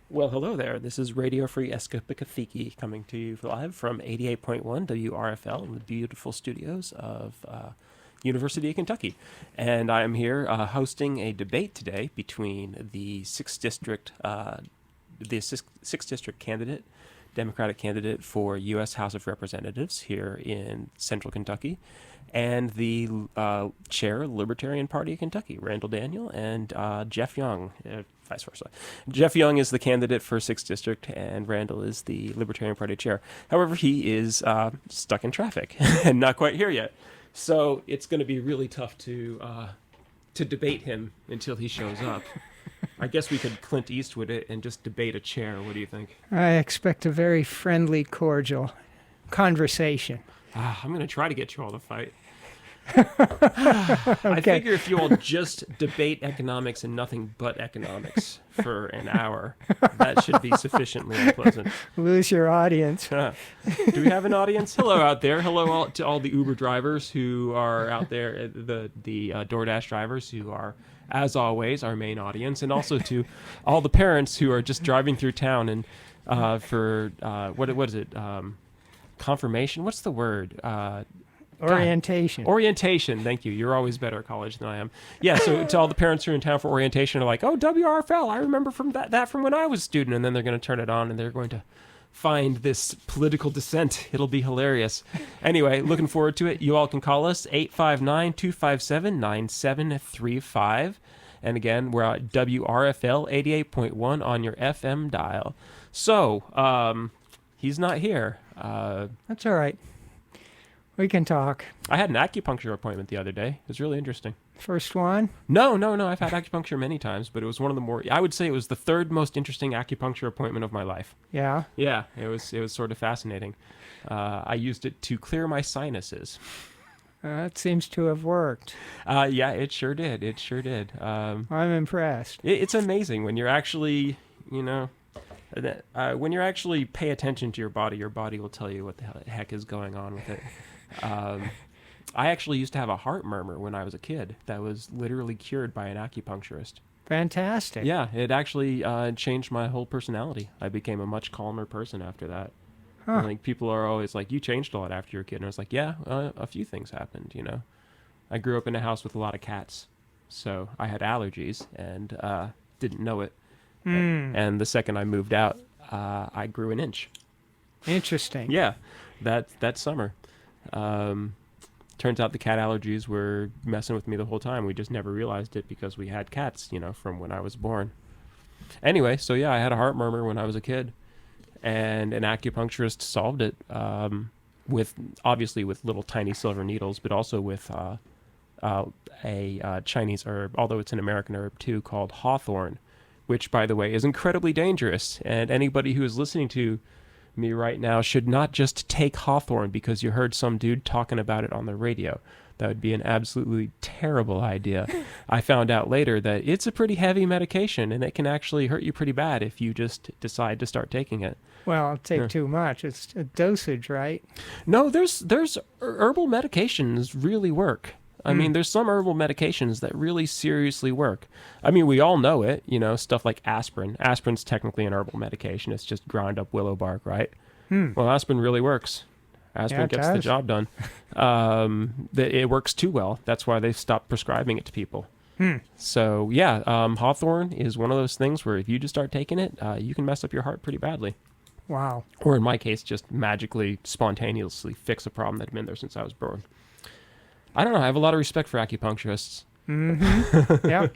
Well, hello there. This is Radio Free Eskippakithiki coming to you live from 88.1 WRFL in the beautiful studios of University of Kentucky. And I am here hosting a debate today between the 6th District, candidate, Democratic candidate for U.S. House of Representatives here in Central Kentucky, and the chair, Libertarian Party of Kentucky, Randall Daniel, and Geoff Young, vice versa. Geoff Young is the candidate for 6th District, and Randall is the Libertarian Party chair. However, he is stuck in traffic and not quite here yet. So it's going to be really tough to debate him until he shows up. I guess we could Clint Eastwood it and just debate a chair. What do you think? I expect a very friendly, cordial conversation. I'm going to try to get you all to fight. Okay. I figure if you all just debate economics and nothing but economics for an hour, that should be sufficiently unpleasant. Lose your audience. Do we have an audience? Hello out there. Hello to all the Uber drivers who are out there, the DoorDash drivers who are, as always, our main audience, and also to all the parents who are just driving through town and for what is it? Confirmation? What's the word? Orientation. Orientation. Thank you. You're always better at college than I am. Yeah. So to all the parents who are in town for orientation are like, oh, WRFL. I remember from that from when I was a student. And then they're going to turn it on and they're going to find this political dissent. It'll be hilarious. Anyway, looking forward to it. You all can call us 859-257-9735. And again, we're at WRFL 88.1 on your FM dial. So, he's not here. That's all right. We can talk. I had an acupuncture appointment the other day. It was really interesting. First one? No. I've had acupuncture many times, but it was one of the more, I would say it was the third most interesting acupuncture appointment of my life. Yeah? Yeah, it was sort of fascinating. I used it to clear my sinuses. That seems to have worked. Yeah, it sure did. I'm impressed. It's amazing when you're actually, when you actually pay attention to your body will tell you what the heck is going on with it. I actually used to have a heart murmur when I was a kid that was literally cured by an acupuncturist. Fantastic. Yeah, it actually changed my whole personality. I became a much calmer person after that. Huh. Like, people are always like, you changed a lot after you were a kid. And I was like, yeah, a few things happened, I grew up in a house with a lot of cats, so I had allergies and didn't know it. And the second I moved out, I grew an inch. Interesting. Yeah, that summer. Turns out the cat allergies were messing with me the whole time. We just never realized it because we had cats, from when I was born. Anyway, so yeah, I had a heart murmur when I was a kid, and an acupuncturist solved it with little tiny silver needles, but also with a Chinese herb, although it's an American herb too, called hawthorn, which, by the way, is incredibly dangerous. And anybody who is listening to me right now should not just take hawthorn because you heard some dude talking about it on the radio. That would be an absolutely terrible idea. I found out later that it's a pretty heavy medication, and it can actually hurt you pretty bad if you just decide to start taking it. Well, I'll take too much. It's a dosage, right? No, there's herbal medications really work. I mean, there's some herbal medications that really seriously work. I mean, we all know it, stuff like aspirin. Aspirin's technically an herbal medication. It's just ground up willow bark, right? Well, aspirin really works. Aspirin gets the job done. It works too well. That's why they've stopped prescribing it to people. So, yeah, hawthorn is one of those things where if you just start taking it, you can mess up your heart pretty badly. Wow. Or in my case, just magically, spontaneously fix a problem that had been there since I was born. I don't know. I have a lot of respect for acupuncturists. Mm-hmm. Yeah.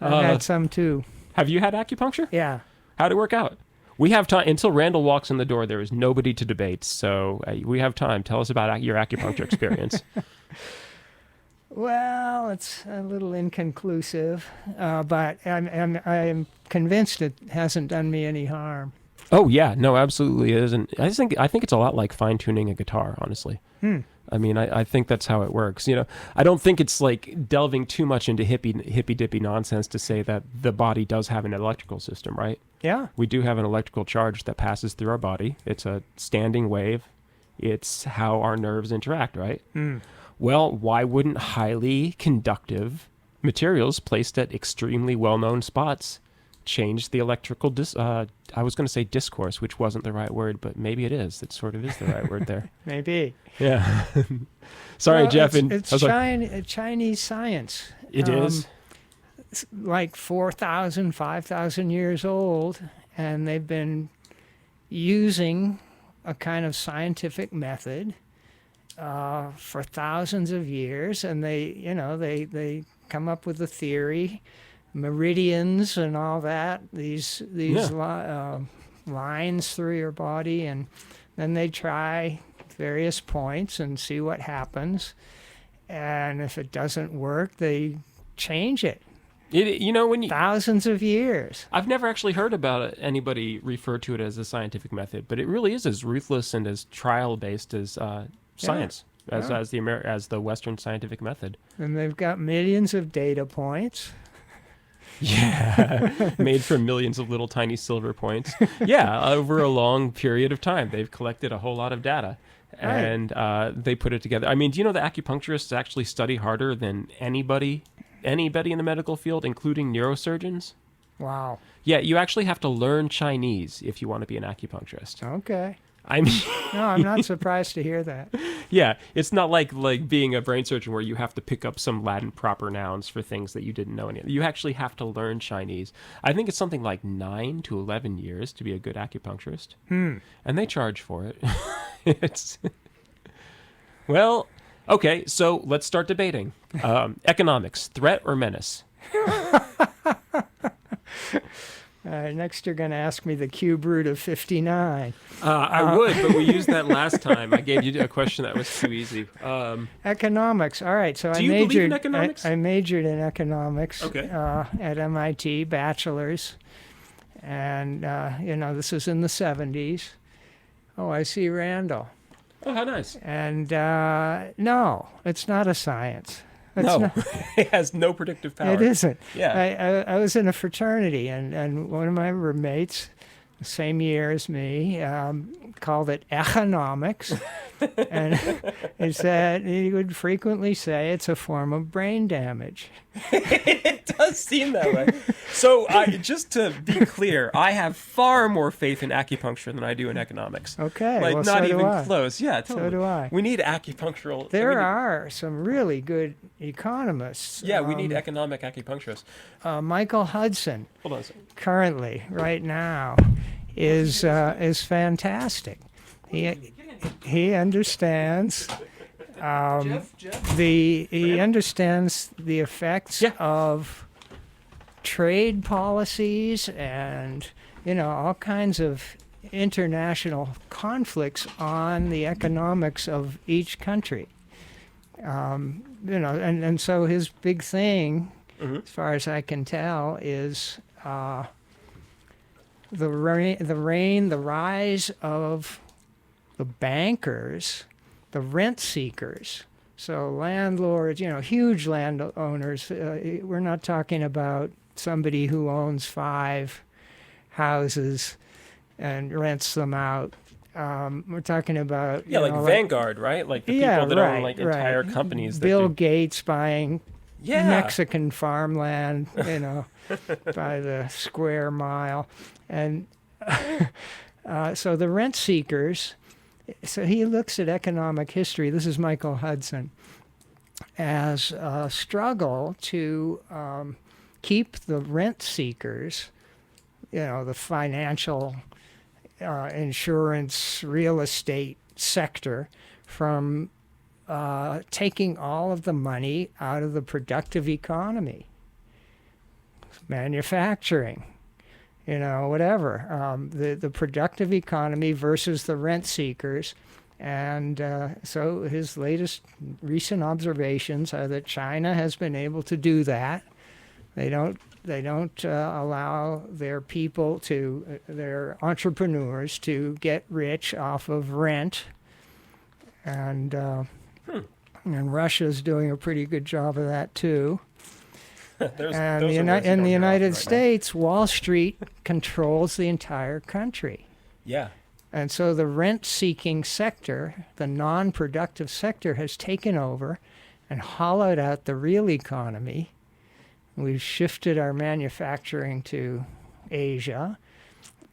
I've had some too. Have you had acupuncture? Yeah. How'd it work out? We have time. Until Randall walks in the door, there is nobody to debate. So we have time. Tell us about your acupuncture experience. Well, it's a little inconclusive, but I'm convinced it hasn't done me any harm. Oh, yeah. No, absolutely it isn't. I think it's a lot like fine-tuning a guitar, honestly. I mean, I think that's how it works. I don't think it's like delving too much into hippy-dippy nonsense to say that the body does have an electrical system, right? Yeah. We do have an electrical charge that passes through our body. It's a standing wave. It's how our nerves interact, right? Well, why wouldn't highly conductive materials placed at extremely well-known spots changed the electrical I was going to say discourse, which wasn't the right word, but maybe it is. It sort of is the right word there. Maybe. Yeah. Sorry, Well, Geoff. It's Chinese science. It is. It's like 4,000, 5,000 years old, and they've been using a kind of scientific method for thousands of years, and they come up with a theory, meridians and all that, these lines through your body, and then they try various points and see what happens, and if it doesn't work, they change it. Thousands of years. I've never actually heard about anybody refer to it as a scientific method, but it really is as ruthless and as trial-based as science, as the Western scientific method. And they've got millions of data points. Yeah, made from millions of little tiny silver points. Yeah, over a long period of time, they've collected a whole lot of data, and they put it together. I mean, do you know the acupuncturists actually study harder than anybody in the medical field, including neurosurgeons? Wow. Yeah, you actually have to learn Chinese if you want to be an acupuncturist. Okay. I mean, no, I'm not surprised to hear that. Yeah, it's not like being a brain surgeon where you have to pick up some Latin proper nouns for things that you didn't know any of. You actually have to learn Chinese. I think it's something like 9 to 11 years to be a good acupuncturist. And they charge for it. Well, okay, so let's start debating. Economics, threat or menace? Next, you're going to ask me the cube root of 59. I would, but we used that last time. I gave you a question that was too easy. Economics. All right. So Do you believe in economics? I majored in economics Okay. At MIT, bachelor's. And, this was in the 70s. Oh, I see Randall. Oh, how nice. And no, it's not a science. It has no predictive power. It isn't. Yeah. I was in a fraternity, and one of my roommates, the same year as me, called it economics. And he said he would frequently say it's a form of brain damage. It does seem that way. So just to be clear, I have far more faith in acupuncture than I do in economics. Okay. Like, well, not so even do I. close. Yeah, totally. So do I. We need acupunctural. There are some really good economists. Yeah, we need economic acupuncturists. Michael Hudson, Hold on a second. currently, right now, is fantastic. He understands he understands the effects of trade policies and all kinds of international conflicts on the economics of each country. And so his big thing, as far as I can tell, is the rise of the bankers, the rent seekers. So landlords, huge landowners. We're not talking about somebody who owns 5 houses and rents them out. We're talking about Vanguard, right? Like the people that own entire companies. Bill Gates buying Mexican farmland, by the square mile, and so the rent seekers. So he looks at economic history. This is Michael Hudson, as a struggle to keep the rent seekers, the financial, insurance, real estate sector, from taking all of the money out of the productive economy, manufacturing, whatever, the productive economy versus the rent seekers. And so his latest recent observations are that China has been able to do that. They don't allow their people their entrepreneurs to get rich off of rent. And Russia's doing a pretty good job of that too. And in the United States, Wall Street controls the entire country. Yeah. And so the rent-seeking sector, the non-productive sector, has taken over and hollowed out the real economy. We've shifted our manufacturing to Asia.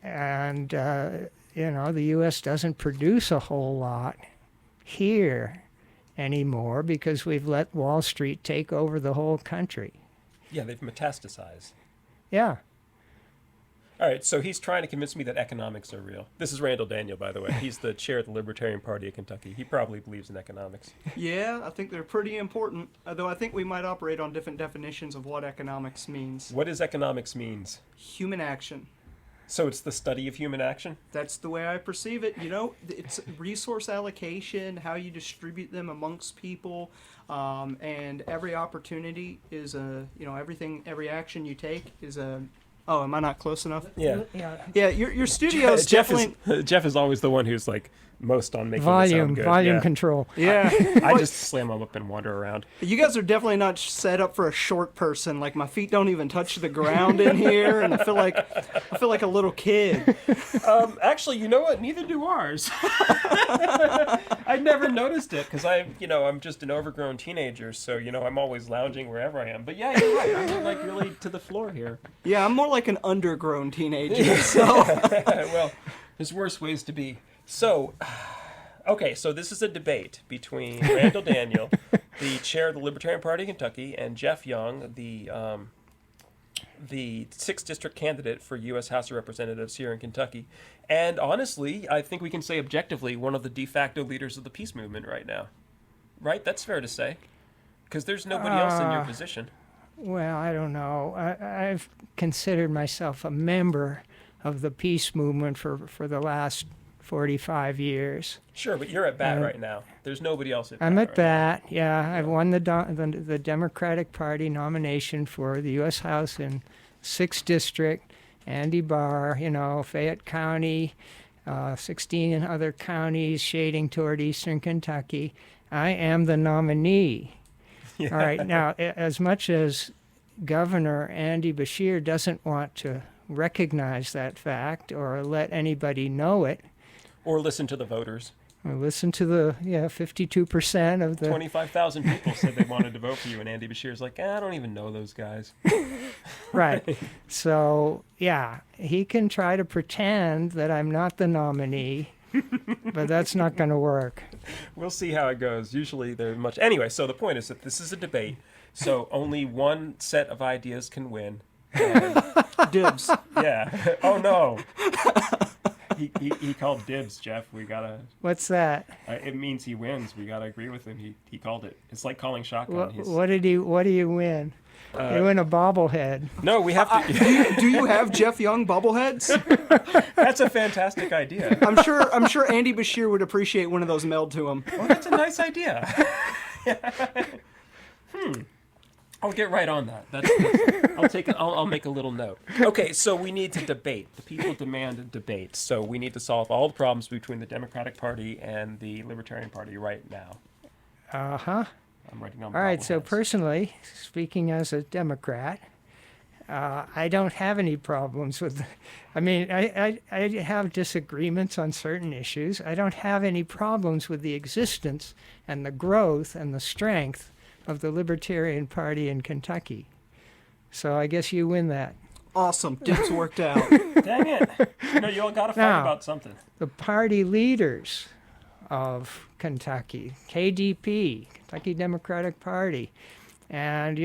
And, the U.S. doesn't produce a whole lot here anymore because we've let Wall Street take over the whole country. Yeah, they've metastasized. Yeah. All right, so he's trying to convince me that economics are real. This is Randall Daniel, by the way. He's the chair of the Libertarian Party of Kentucky. He probably believes in economics. Yeah, I think they're pretty important, although I think we might operate on different definitions of what economics means. What does economics means? Human action. So it's the study of human action? That's the way I perceive it. It's resource allocation, how you distribute them amongst people, and every opportunity is every action you take is a... Oh, am I not close enough? Yeah. Yeah, your studio's definitely... Jeff is always the one who's like most on making it sound good. Volume control. Yeah. I just slam them up and wander around. You guys are definitely not set up for a short person. Like, my feet don't even touch the ground in here, and I feel like a little kid. Actually, you know what? Neither do ours. I never noticed it because I'm just an overgrown teenager, so I'm always lounging wherever I am. But yeah, you're right. I'm like really to the floor here. Yeah, I'm more like an undergrown teenager. So well, there's worse ways to be. So, okay, so this is a debate between Randall Daniel, the chair of the Libertarian Party of Kentucky, and Geoff Young, the 6th District candidate for U.S. House of Representatives here in Kentucky. And honestly, I think we can say objectively one of the de facto leaders of the peace movement right now. Right? That's fair to say. Because there's nobody else in your position. Well, I don't know. I've considered myself a member of the peace movement for the last 45 years. Sure, but you're at bat right now. There's nobody else at bat. I'm at right bat, yeah. I've won the Democratic Party nomination for the U.S. House in 6th District, Andy Barr, Fayette County, 16 other counties shading toward eastern Kentucky. I am the nominee. Yeah. All right, now, as much as Governor Andy Beshear doesn't want to recognize that fact or let anybody know it, or listen to the voters. Or listen to the 52% of the 25,000 people said they wanted to vote for you, and Andy Beshear's like, I don't even know those guys. Right. So yeah, he can try to pretend that I'm not the nominee, but that's not going to work. We'll see how it goes. Usually they're much anyway. So the point is that this is a debate. So only one set of ideas can win. Dibs. Yeah. Oh no. He called dibs, Jeff. We gotta. What's that? It means he wins. We gotta agree with him. He called it. It's like calling shotgun. What do you win? You win a bobblehead. No, we have to. Do you have Geoff Young bobbleheads? That's a fantastic idea. I'm sure Andy Beshear would appreciate one of those mailed to him. Well, that's a nice idea. I'll get right on that. I'll make a little note. Okay, so we need to debate. The people demand a debate. So we need to solve all the problems between the Democratic Party and the Libertarian Party right now. Uh-huh. I'm writing on. All right, so personally, speaking as a Democrat, I don't have any problems with... I have disagreements on certain issues. I don't have any problems with the existence and the growth and the strength of the Libertarian Party in Kentucky. So I guess you win that. Awesome. Dibs worked out. Dang it. You all got to fight about something. The party leaders of Kentucky, KDP, Kentucky Democratic Party, and,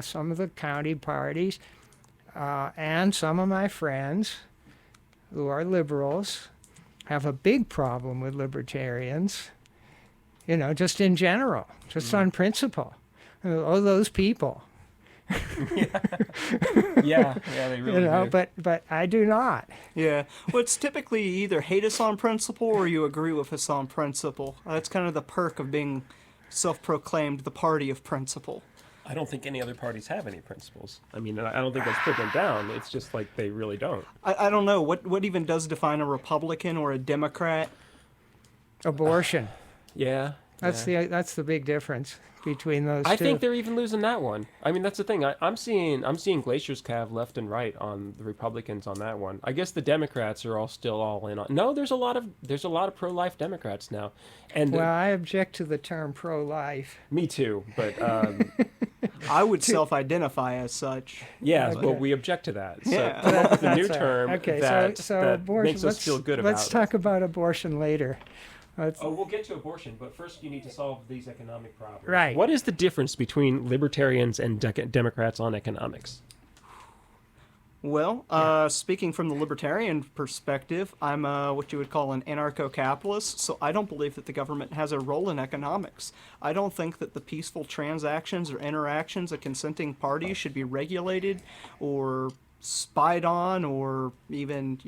some of the county parties, and some of my friends who are liberals have a big problem with libertarians, just in general, just on principle. Oh, those people. Yeah, they really do. But I do not. Yeah. Well, it's typically you either hate us on principle or you agree with us on principle. That's kind of the perk of being self-proclaimed the party of principle. I don't think any other parties have any principles. I don't think that's put them down. It's just like they really don't. I don't know. What even does define a Republican or a Democrat? Abortion. Yeah. That's the big difference between those two. I think they're even losing that one. That's the thing. I'm seeing glaciers calve left and right on the Republicans on that one. I guess the Democrats are still all in on. No, there's a lot of pro-life Democrats now. And I object to the term pro-life. Me too, but I would self-identify as such. Yeah, Okay. well, we object to that. So Yeah. come up with a new That's all term right. Okay, that, so that abortion. makes us feel good about Let's talk about abortion later. Oh, we'll get to abortion, but first you need to solve these economic problems. Right. What is the difference between libertarians and Democrats on economics? Well, speaking from the libertarian perspective, I'm what you would call an anarcho-capitalist, so I don't believe that the government has a role in economics. I don't think that the peaceful transactions or interactions of consenting parties should be regulated or spied on or even,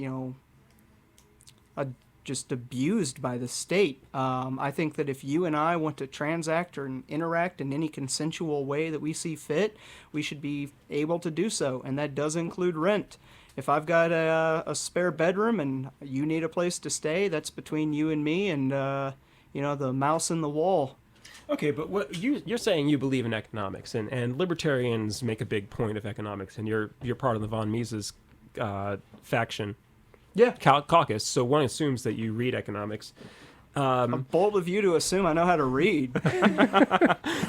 just abused by the state. I think that if you and I want to transact or interact in any consensual way that we see fit, we should be able to do so, and that does include rent. If I've got a spare bedroom and you need a place to stay, that's between you and me and, the mouse in the wall. Okay, but what you're saying you believe in economics, and libertarians make a big point of economics, and you're part of the von Mises faction. Yeah. Caucus, so one assumes that you read economics. Bold of you to assume I know how to read.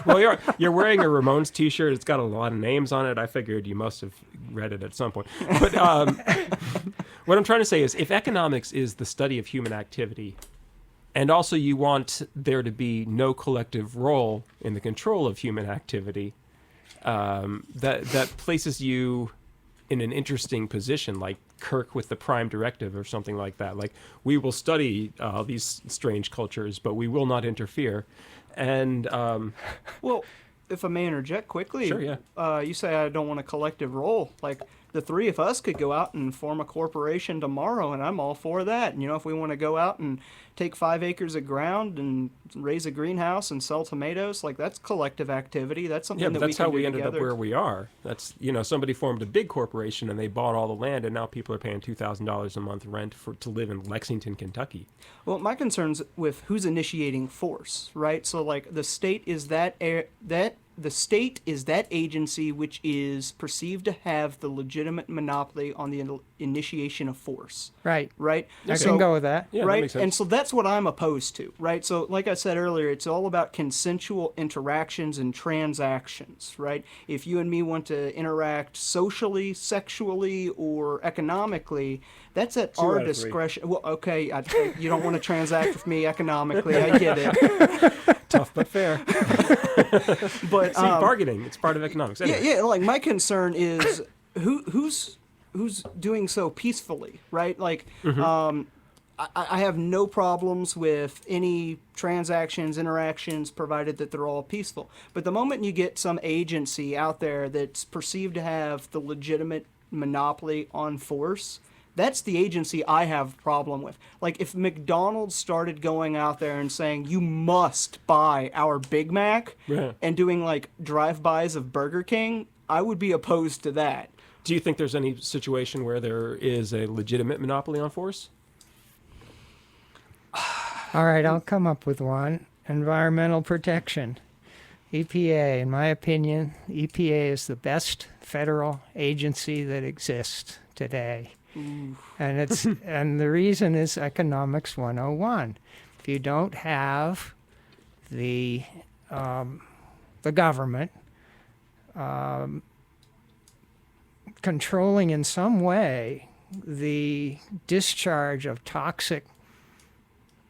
Well, you're wearing a Ramones T-shirt. It's got a lot of names on it. I figured you must have read it at some point. But what I'm trying to say is, if economics is the study of human activity, and also you want there to be no collective role in the control of human activity, that places you in an interesting position, like Kirk with the Prime Directive or something like that. Like, we will study these strange cultures, but we will not interfere. And Well, if I may interject quickly, Sure, yeah. You say I don't want a collective role. Like, the three of us could go out and form a corporation tomorrow, and I'm all for that. And, if we want to go out and take 5 acres of ground and raise a greenhouse and sell tomatoes, like, that's collective activity. That's something yeah, that but we that's can how do we ended together. up where we are. That's, somebody formed a big corporation and they bought all the land, and now people are paying $2,000 a month rent to live in Lexington, Kentucky. Well, my concern's with who's initiating force, right? So, like, the state is that agency which is perceived to have the legitimate monopoly on the initiation of force, Right. right? I So- can go with that. Yeah, that right? makes sense. And so that's what I'm opposed to, right? So, like I said earlier, it's all about consensual interactions and transactions, right? If you and me want to interact socially, sexually, or economically, that's at 2 our out of 3. discretion. Well, okay, you don't want to transact with me economically. I get it. Tough but fair. But See, bargaining, it's part of economics. Anyway. yeah, like, my concern is who's doing so peacefully, right? Like, I have no problems with any transactions, interactions, provided that they're all peaceful. But the moment you get some agency out there that's perceived to have the legitimate monopoly on force, that's the agency I have a problem with. Like, if McDonald's started going out there and saying, you must buy our Big Mac, Yeah. and doing, like, drive-bys of Burger King, I would be opposed to that. Do you think there's any situation where there is a legitimate monopoly on force? All right, I'll come up with one. Environmental protection. EPA, in my opinion, EPA is the best federal agency that exists today. And and the reason is economics 101. If you don't have the government controlling in some way the discharge of toxic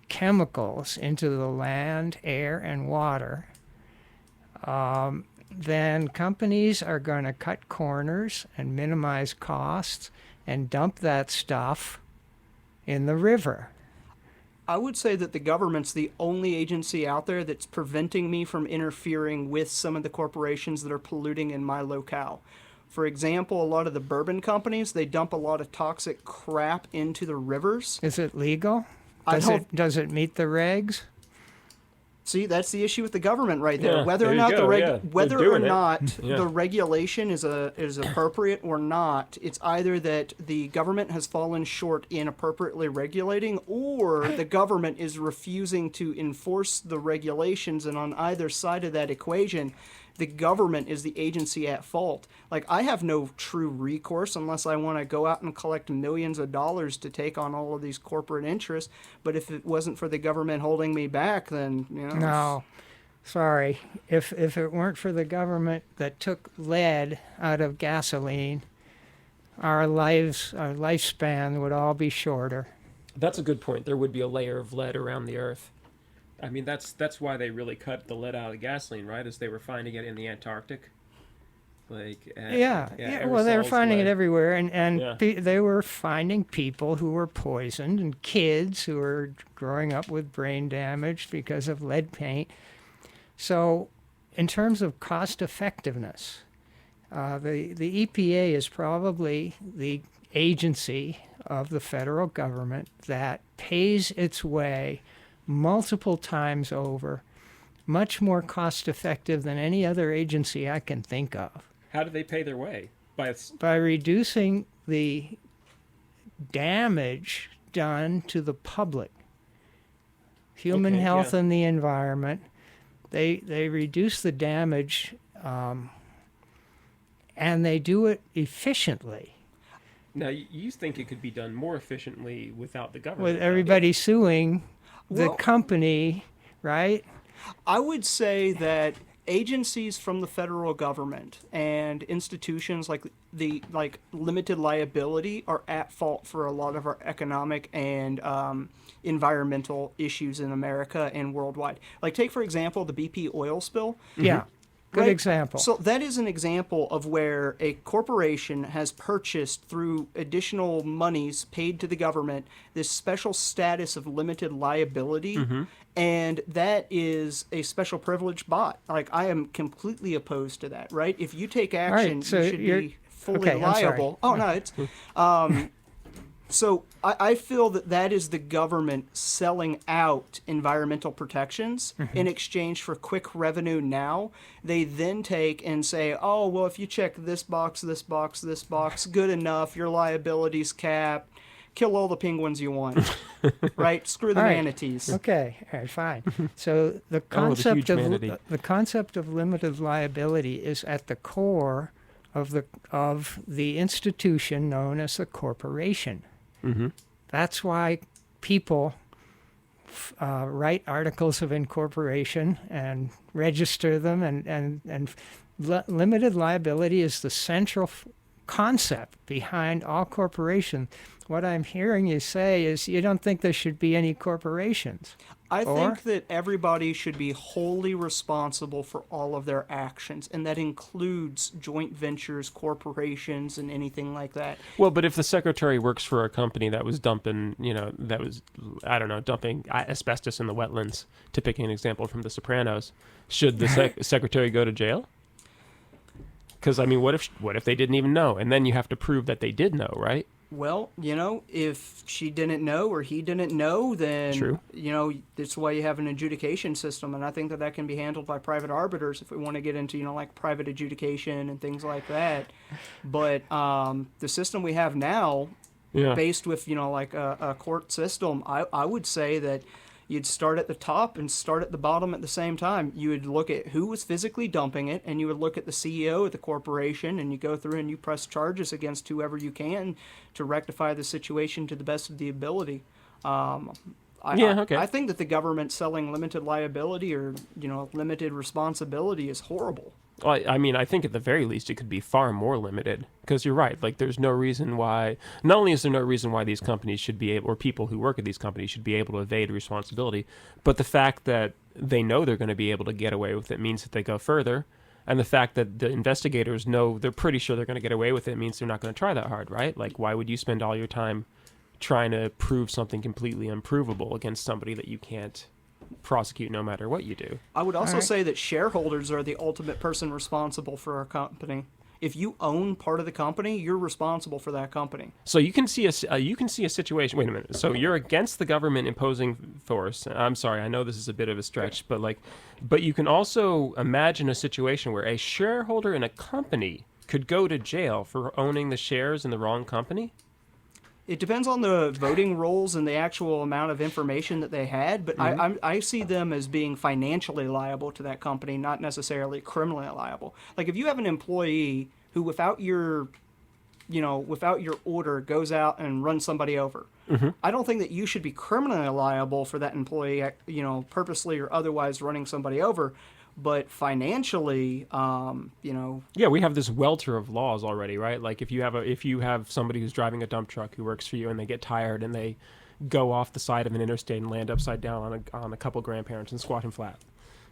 chemicals into the land, air, and water, then companies are going to cut corners and minimize costs and dump that stuff in the river. I would say that the government's the only agency out there that's preventing me from interfering with some of the corporations that are polluting in my locale. For example, a lot of the bourbon companies, they dump a lot of toxic crap into the rivers. Is it legal? I don't- Does it meet the regs? See, that's the issue with the government right there. Yeah, Whether there or you not go, yeah. whether They're or doing it. not Yeah. the regulation is appropriate or not, it's either that the government has fallen short in appropriately regulating, or the government is refusing to enforce the regulations. And on either side of that equation, the government is the agency at fault. Like, I have no true recourse unless I want to go out and collect millions of dollars to take on all of these corporate interests. But if it wasn't for the government holding me back, then, No. sorry, if it weren't for the government that took lead out of gasoline, our lifespan would all be shorter. That's a good point. There would be a layer of lead around the Earth. I mean, that's why they really cut the lead out of gasoline, right? As they were finding it in the Antarctic. Like Well, they were finding it everywhere, and Yeah. they were finding people who were poisoned and kids who were growing up with brain damage because of lead paint. So, in terms of cost effectiveness, the EPA is probably the agency of the federal government that pays its way multiple times over, much more cost effective than any other agency I can think of. How do they pay their way? By reducing the damage done to the public, human Okay, health yeah. and the environment. They reduce the damage, and they do it efficiently. Now, you think it could be done more efficiently without the government? With though. everybody suing the Well- company, right? I would say that agencies from the federal government and institutions like limited liability are at fault for a lot of our economic and environmental issues in America and worldwide. Like, take for example the BP oil spill. Yeah. Good Right. example. So that is an example of where a corporation has purchased through additional monies paid to the government this special status of limited liability, and that is a special privilege bought. Like, I am completely opposed to that. Right? If you take action, so you should you're- be fully okay, I'm sorry. liable. Oh no, it's. So I feel that is the government selling out environmental protections in exchange for quick revenue now. They then take and say, oh, well, if you check this box, this box, this box, good enough, your liability's capped, kill all the penguins you want, right? Screw the All right. manatees. Okay, all right, fine. So the Oh, the huge manatee. concept of limited liability is at the core of the institution known as the corporation. Mm-hmm. That's why people write articles of incorporation and register them, and limited liability is the central concept behind all corporations. What I'm hearing you say is you don't think there should be any corporations. I Or? think that everybody should be wholly responsible for all of their actions, and that includes joint ventures, corporations, and anything like that. Well, but if the secretary works for a company that was dumping, dumping asbestos in the wetlands, to pick an example from The Sopranos, should the secretary go to jail? Because, I mean, what if they didn't even know? And then you have to prove that they did know, right? Well, if she didn't know or he didn't know, then, True. that's why you have an adjudication system. And I think that can be handled by private arbiters if we want to get into, like private adjudication and things like that. But the system we have now, Yeah. based with, like a court system, I would say that you'd start at the top and start at the bottom at the same time. You would look at who was physically dumping it, and you would look at the CEO of the corporation, and you go through and you press charges against whoever you can to rectify the situation to the best of the ability. Okay. I think that the government selling limited liability or, limited responsibility is horrible. Well, I mean, I think at the very least it could be far more limited, because you're right. Like, there's no reason why. Not only is there no reason why these companies should be able, or people who work at these companies should be able to evade responsibility, but the fact that they know they're going to be able to get away with it means that they go further, and the fact that the investigators know they're pretty sure they're going to get away with it means they're not going to try that hard, right? Like, why would you spend all your time trying to prove something completely unprovable against somebody that you can't prosecute no matter what you do? I would also All right. say that shareholders are the ultimate person responsible for a company. If you own part of the company, you're responsible for that company. So you can see a situation. Wait a minute. So you're against the government imposing force. I'm sorry. I know this is a bit of a stretch, but you can also imagine a situation where a shareholder in a company could go to jail for owning the shares in the wrong company. It depends on the voting rolls and the actual amount of information that they had, but I see them as being financially liable to that company, not necessarily criminally liable. Like, if you have an employee who, without your order, goes out and runs somebody over, I don't think that you should be criminally liable for that employee, purposely or otherwise running somebody over. but financially, Yeah, we have this welter of laws already, right? Like if you have somebody who's driving a dump truck who works for you and they get tired and they go off the side of an interstate and land upside down on a couple grandparents and squatting flat.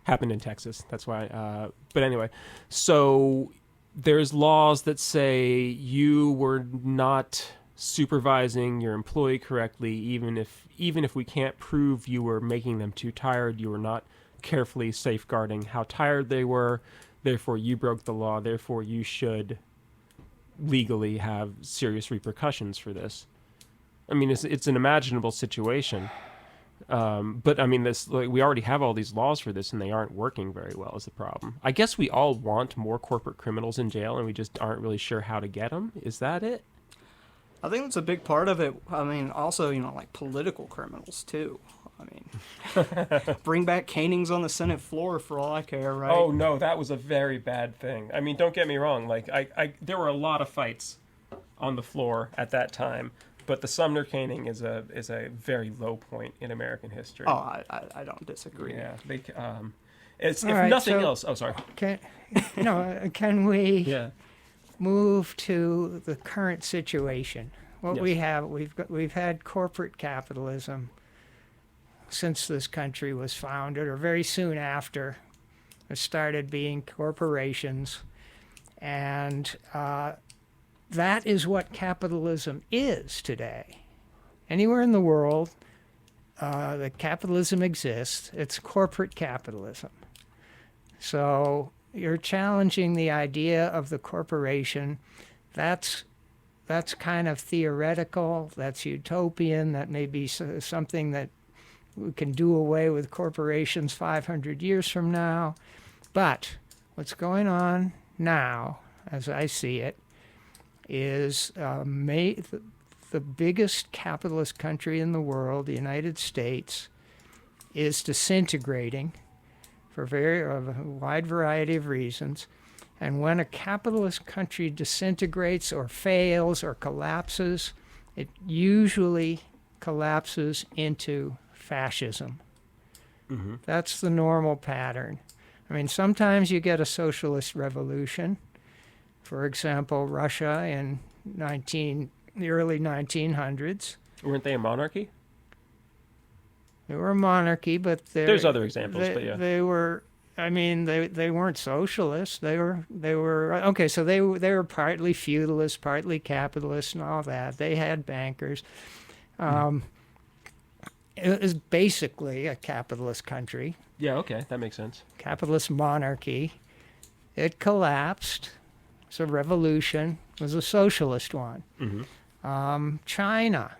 Happened in Texas. That's why. But anyway, so there's laws that say you were not supervising your employee correctly, even if we can't prove you were making them too tired, you were not carefully safeguarding how tired they were. Therefore, you broke the law. Therefore, you should legally have serious repercussions for this. I mean, it's an unimaginable situation. But I mean, we already have all these laws for this, and they aren't working very well. Is the problem? I guess we all want more corporate criminals in jail, and we just aren't really sure how to get them. Is that it? I think that's a big part of it. I mean, also, like political criminals too. I mean, bring back canings on the Senate floor for all I care, right? Oh no, that was a very bad thing. I mean, don't get me wrong. Like, there were a lot of fights on the floor at that time. But the Sumner caning is a very low point in American history. Oh, I don't disagree. Yeah, if right, nothing so else. Oh, sorry. Can we Yeah. move to the current situation? What Yes. we have, we've had corporate capitalism since this country was founded, or very soon after. It started being corporations, and that is what capitalism is today. Anywhere in the world that capitalism exists, it's corporate capitalism. So you're challenging the idea of the corporation. That's kind of theoretical. That's utopian. That may be something that we can do away with corporations 500 years from now. But what's going on now, as I see it, is the biggest capitalist country in the world, the United States, is disintegrating for a wide variety of reasons. And when a capitalist country disintegrates or fails or collapses, it usually collapses into fascism. Mm-hmm. That's the normal pattern. I mean, sometimes you get a socialist revolution. For example, Russia in the early 1900s. Weren't they a monarchy? They were a monarchy, but there's other examples. But yeah, they were. I mean, they weren't socialists. They were okay. So they were partly feudalist, partly capitalist, and all that. They had bankers. It was basically a capitalist country. Yeah. Okay, that makes sense. Capitalist monarchy. It collapsed. It's a revolution. It was a socialist one. Mm-hmm. China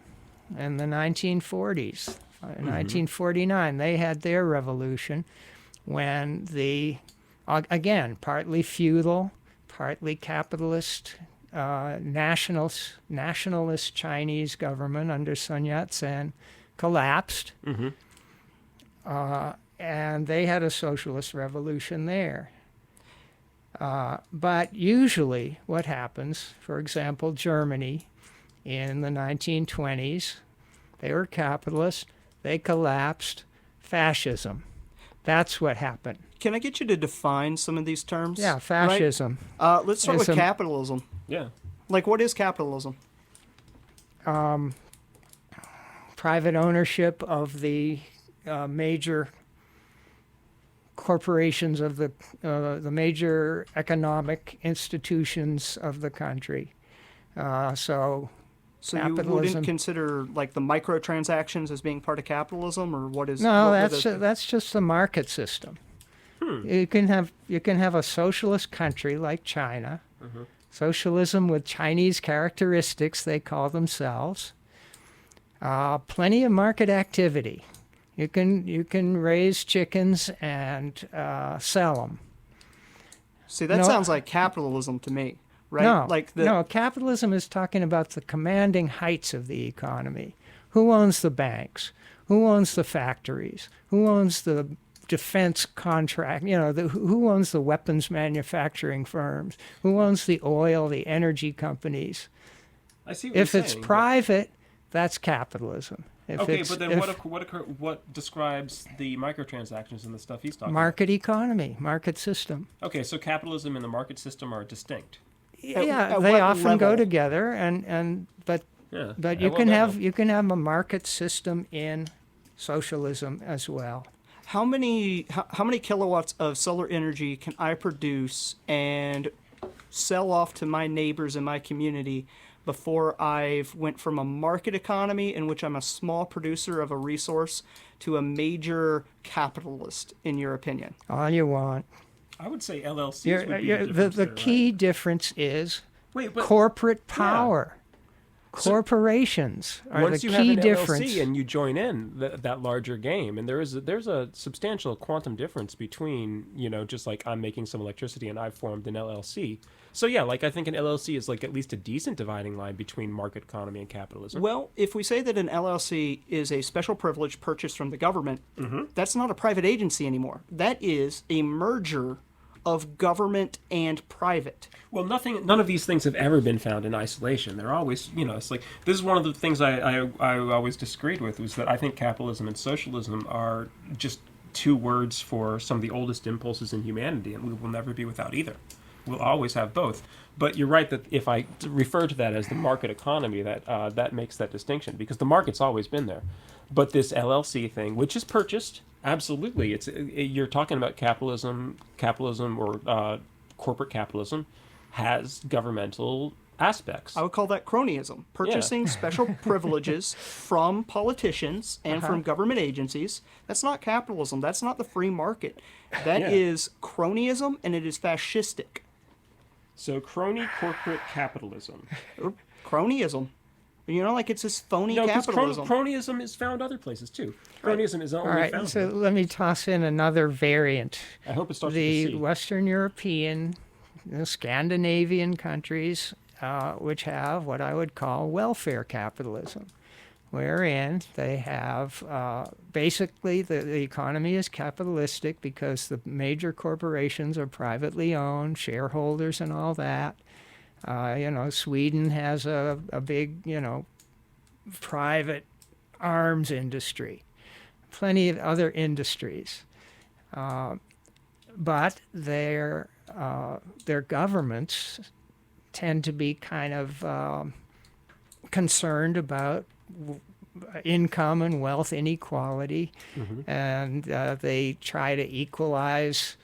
in the 1940s, 1949, they had their revolution when again, partly feudal, partly capitalist, nationalist Chinese government under Sun Yat-sen collapsed. Mm-hmm. And they had a socialist revolution there. But usually what happens, for example, Germany in the 1920s, they were capitalist, they collapsed, fascism. That's what happened. Can I get you to define some of these terms? Yeah, fascism. Right? Let's start with Ism. capitalism. Yeah. Like, what is capitalism? Private ownership of the major corporations of the major economic institutions of the country. So you capitalism. wouldn't consider like the microtransactions as being part of capitalism, or what is? No, what that's just the market system. You can have a socialist country like China, socialism with Chinese characteristics they call themselves. Plenty of market activity. You can raise chickens and sell them. See, that sounds like capitalism to me, right? No, no, capitalism is talking about the commanding heights of the economy. Who owns the banks? Who owns the factories? Who owns the defense contract? Who owns the weapons manufacturing firms? Who owns the oil, the energy companies? I see what If you're it's saying, private, That's capitalism. If Okay, it's, but then if what describes the microtransactions and the stuff he's talking market economy, market system. about? Okay, so capitalism and the market system are distinct. Yeah, at they what often go level? together, and but Yeah. but At you what can level? have a market system in socialism as well. How many kilowatts of solar energy can I produce and sell off to my neighbors in my community before I've went from a market economy in which I'm a small producer of a resource to a major capitalist, in your opinion? All you want. I would say LLCs would be the The difference there, key right? difference is Wait, but corporate power. Corporations are once the you have key an difference. LLC and you join in that larger game, and there's a substantial quantum difference between, just like I'm making some electricity and I've formed an LLC. So yeah, like I think an LLC is like at least a decent dividing line between market economy and capitalism. Well, if we say that an LLC is a special privilege purchased from the government, that's not a private agency anymore. That is a merger of government and private. Well, none of these things have ever been found in isolation. They're always, it's like, this is one of the things I always disagreed with, was that I think capitalism and socialism are just two words for some of the oldest impulses in humanity, and we will never be without either. We'll always have both. But you're right that if I refer to that as the market economy, that makes that distinction, because the market's always been there. But this LLC thing, which is purchased, absolutely, you're talking about capitalism or corporate capitalism has governmental aspects. I would call that cronyism. Purchasing special privileges from politicians and from government agencies. That's not capitalism. That's not the free market. That is cronyism, and it is fascistic. So crony corporate capitalism. Cronyism. Like it's this phony No, because capitalism. cronyism is found other places too. Cronyism is only All right, found so here. let me toss in another variant. I hope it starts with a The C. Western European, Scandinavian countries, which have what I would call welfare capitalism, wherein they have basically the economy is capitalistic because the major corporations are privately owned, shareholders and all that. Sweden has a big, private arms industry, plenty of other industries. But their governments tend to be kind of concerned about income and wealth inequality, and they try to equalize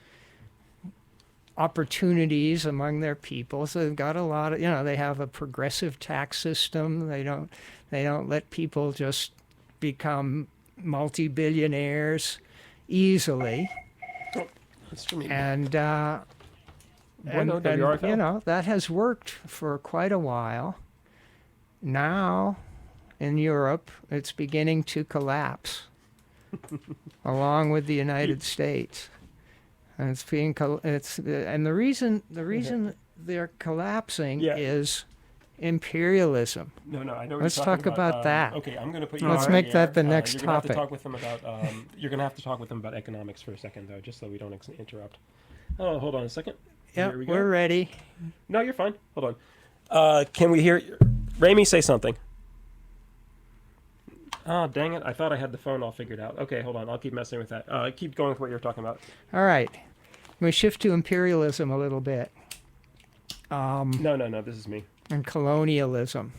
opportunities among their people. So they've got a lot of, they have a progressive tax system. They don't let people just become multi-billionaires easily. That's for me. And WRFL. that has worked for quite a while. Now in Europe it's beginning to collapse along with the United States. And and the reason they're collapsing is imperialism. No, I know what Let's you're talking talk about that. Okay, I'm going to put you Let's on make the that air. the next you're gonna have to topic. talk with them about, you're going to have to talk with them about economics for a second, though, just so we don't interrupt. Oh, hold on a second. Yep, Here we go. we're ready. No, you're fine. Hold on. Can we hear Ramey say something? Oh, dang it. I thought I had the phone all figured out. Okay, hold on. I'll keep messing with that. Keep going with what you're talking about. All right. We shift to imperialism a little bit. No. This is me. And colonialism.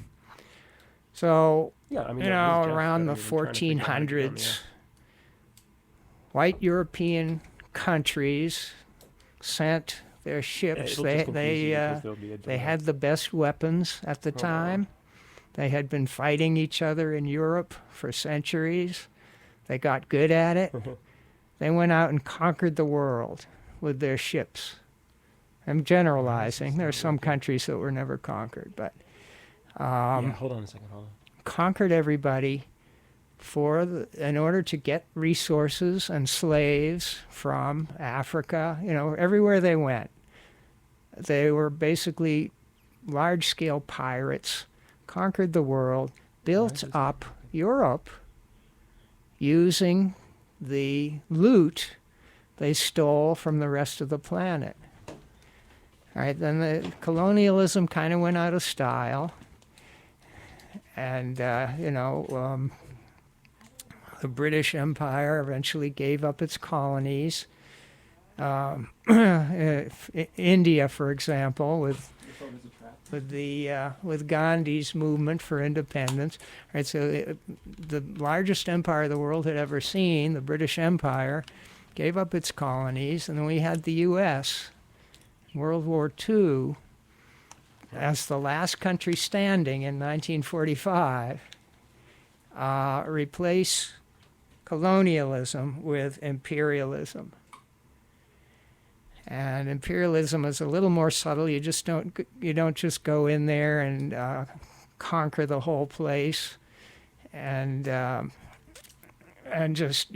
So, Yeah, I mean, yeah, Geoff, around the I'm trying to figure out how to get on the 1400s, air. white European countries sent their ships. It'll just confuse you because there'll be a They delay. had the best weapons at the Hold time. They had been fighting each other in Europe for centuries. They got good at it. They went out and conquered the world with their ships. I'm generalizing. There are some countries that were never conquered, but Yeah, hold on a second. Hold on. conquered everybody in order to get resources and slaves from Africa, everywhere they went. They were basically large-scale pirates, conquered the world, built up Europe using the loot they stole from the rest of the planet. All right, then the colonialism kind of went out of style. And, the British Empire eventually gave up its colonies. India, for example, with Gandhi's movement for independence. Right, so the largest empire the world had ever seen, the British Empire, gave up its colonies, and then we had the U.S. World War II as the last country standing in 1945, replace colonialism with imperialism. And imperialism is a little more subtle. You don't just go in there and conquer the whole place and just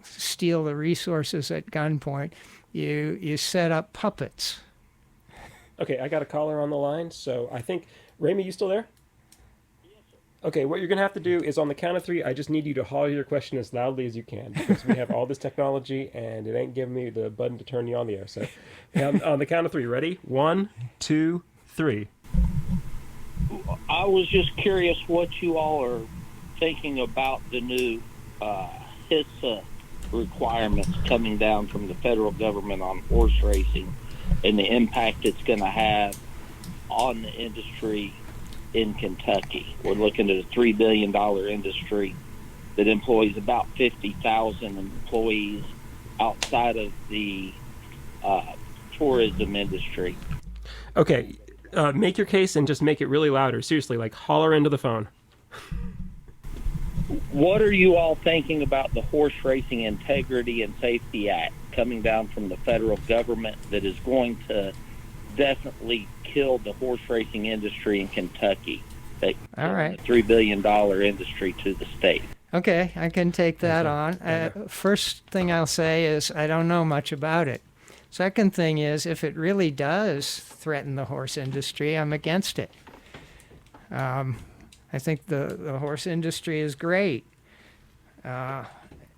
steal the resources at gunpoint. You set up puppets. Okay, I got a caller on the line, so I think Ramey, you still there? Okay, what you're going to have to do is on the count of 3, I just need you to holler your question as loudly as you can because we have all this technology and it ain't giving me the button to turn you on the air. So on the count of 3, ready? 1, 2, 3. I was just curious what you all are thinking about the new HISA requirements coming down from the federal government on horse racing and the impact it's going to have on the industry in Kentucky. We're looking at a $3 billion industry that employs about 50,000 employees outside of the tourism industry. Okay, make your case and just make it really louder. Seriously, like holler into the phone. What are you all thinking about the Horse Racing Integrity and Safety Act coming down from the federal government that is going to definitely kill the horse racing industry in Kentucky? All right. A $3 billion industry to the state. Okay, I can take that on. First thing I'll say is I don't know much about it. Second thing is if it really does threaten the horse industry, I'm against it. I think the horse industry is great.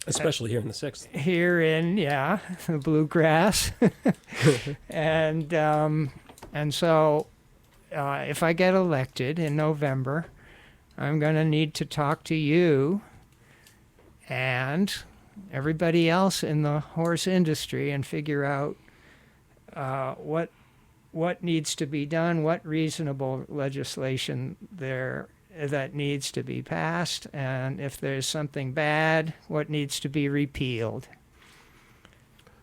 Especially here in the 6th. Here in, the bluegrass. And so if I get elected in November, I'm going to need to talk to you and everybody else in the horse industry and figure out what needs to be done, what reasonable legislation that needs to be passed, and if there's something bad, what needs to be repealed.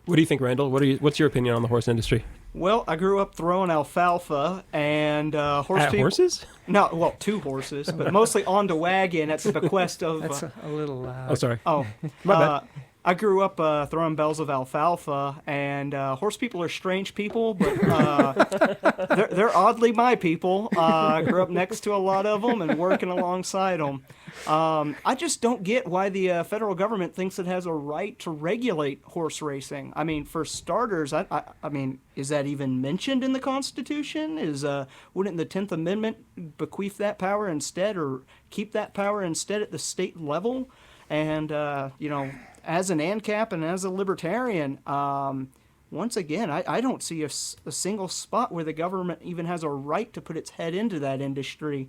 What do you think, Randall? What's your opinion on the horse industry? Well, I grew up throwing alfalfa and horses? No, well, 2 horses, but mostly on the wagon at the bequest of. That's a little loud. Oh, sorry. Oh, my bad. I grew up throwing bales of alfalfa, and horse people are strange people, but they're oddly my people. I grew up next to a lot of them and working alongside them. I just don't get why the federal government thinks it has a right to regulate horse racing. I mean, for starters, I mean, is that even mentioned in the Constitution? Wouldn't the 10th Amendment bequeath that power instead, or keep that power instead at the state level? And as an ANCAP and as a Libertarian, once again, I don't see a single spot where the government even has a right to put its head into that industry.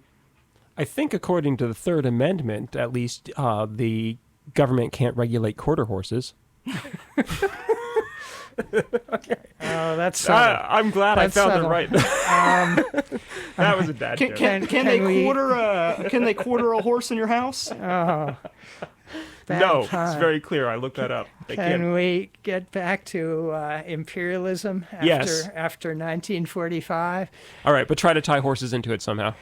I think according to the 3rd Amendment, at least, the government can't regulate quarter horses. Okay. Oh, that's subtle. I'm glad that's I found subtle. it right. That was a bad joke. Can they quarter a horse in your house? Oh, no, it's very clear. I looked that up. Can we get back to imperialism after 1945? All right, but try to tie horses into it somehow.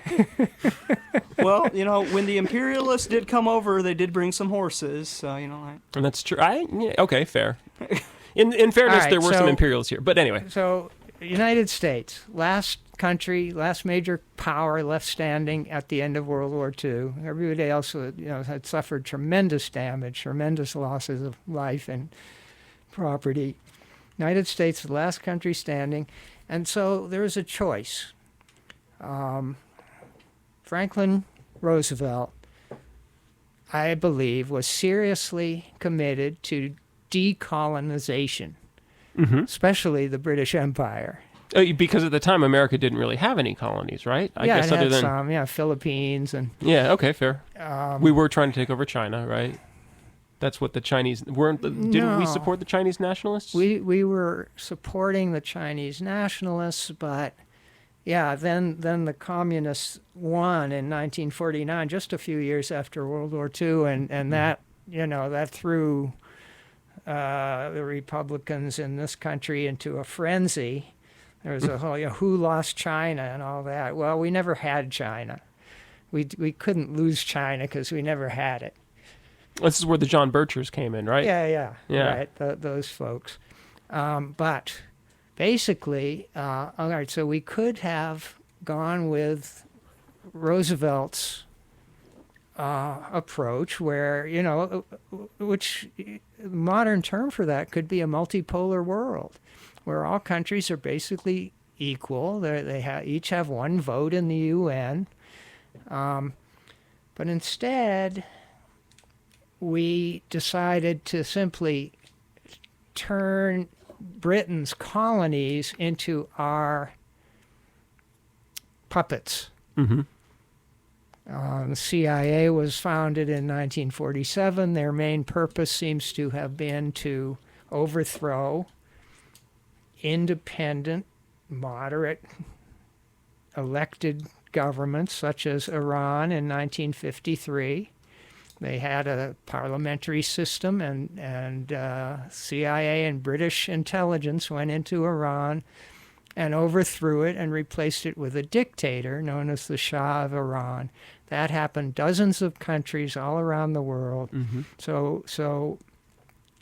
Well, when the imperialists did come over, they did bring some horses. So, And that's true. Okay, fair. In fairness, there were some imperials here. But anyway. So, United States, last major power left standing at the end of World War II. Everybody else, had suffered tremendous damage, tremendous losses of life and property. United States, the last country standing, and so there was a choice. Franklin Roosevelt, I believe, was seriously committed to decolonization, especially the British Empire. Because at the time, America didn't really have any colonies, right? I Yeah, guess it other had than some, Philippines and yeah, okay, fair. We were trying to take over China, right? That's what the Chinese weren't. Didn't we No. support the Chinese nationalists? we were supporting the Chinese nationalists, but yeah, then the communists won in 1949, just a few years after World War II, and that that threw the Republicans in this country into a frenzy. There was a whole who lost China and all that. Well, we never had China. We couldn't lose China because we never had it. This is where the John Birchers came in, right? Yeah. Yeah. Right, those folks. But basically, all right, so we could have gone with Roosevelt's approach where, which modern term for that could be a multipolar world where all countries are basically equal. They each have one vote in the UN. But instead, we decided to simply turn Britain's colonies into our puppets. Mm-hmm. The CIA was founded in 1947. Their main purpose seems to have been to overthrow independent, moderate, elected governments such as Iran in 1953. They had a parliamentary system, and CIA and British intelligence went into Iran and overthrew it and replaced it with a dictator known as the Shah of Iran. That happened dozens of countries all around the world. Mm-hmm. So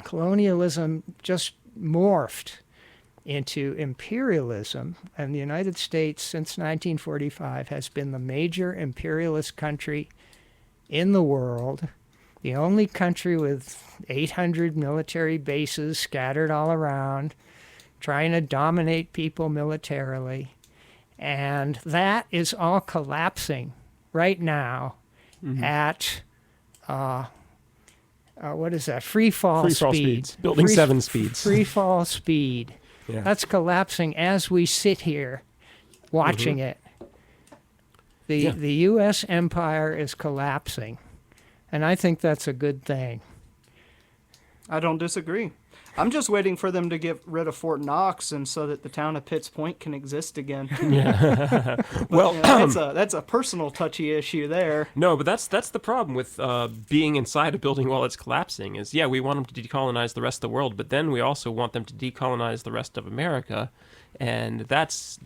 colonialism just morphed into imperialism, and the United States since 1945 has been the major imperialist country in the world, the only country with 800 military bases scattered all around, trying to dominate people militarily. And that is all collapsing right now at, what is that, free fall speed. Speeds. Building 7 speeds. Free fall speed. Yeah. That's collapsing as we sit here watching it. The U.S. empire is collapsing, and I think that's a good thing. I don't disagree. I'm just waiting for them to get rid of Fort Knox, and so that the town of Pitts Point can exist again. Yeah. Well, that's a personal touchy issue there. no, but that's the problem with being inside a building while it's collapsing. Is we want them to decolonize the rest of the world, but then we also want them to decolonize the rest of America. And that's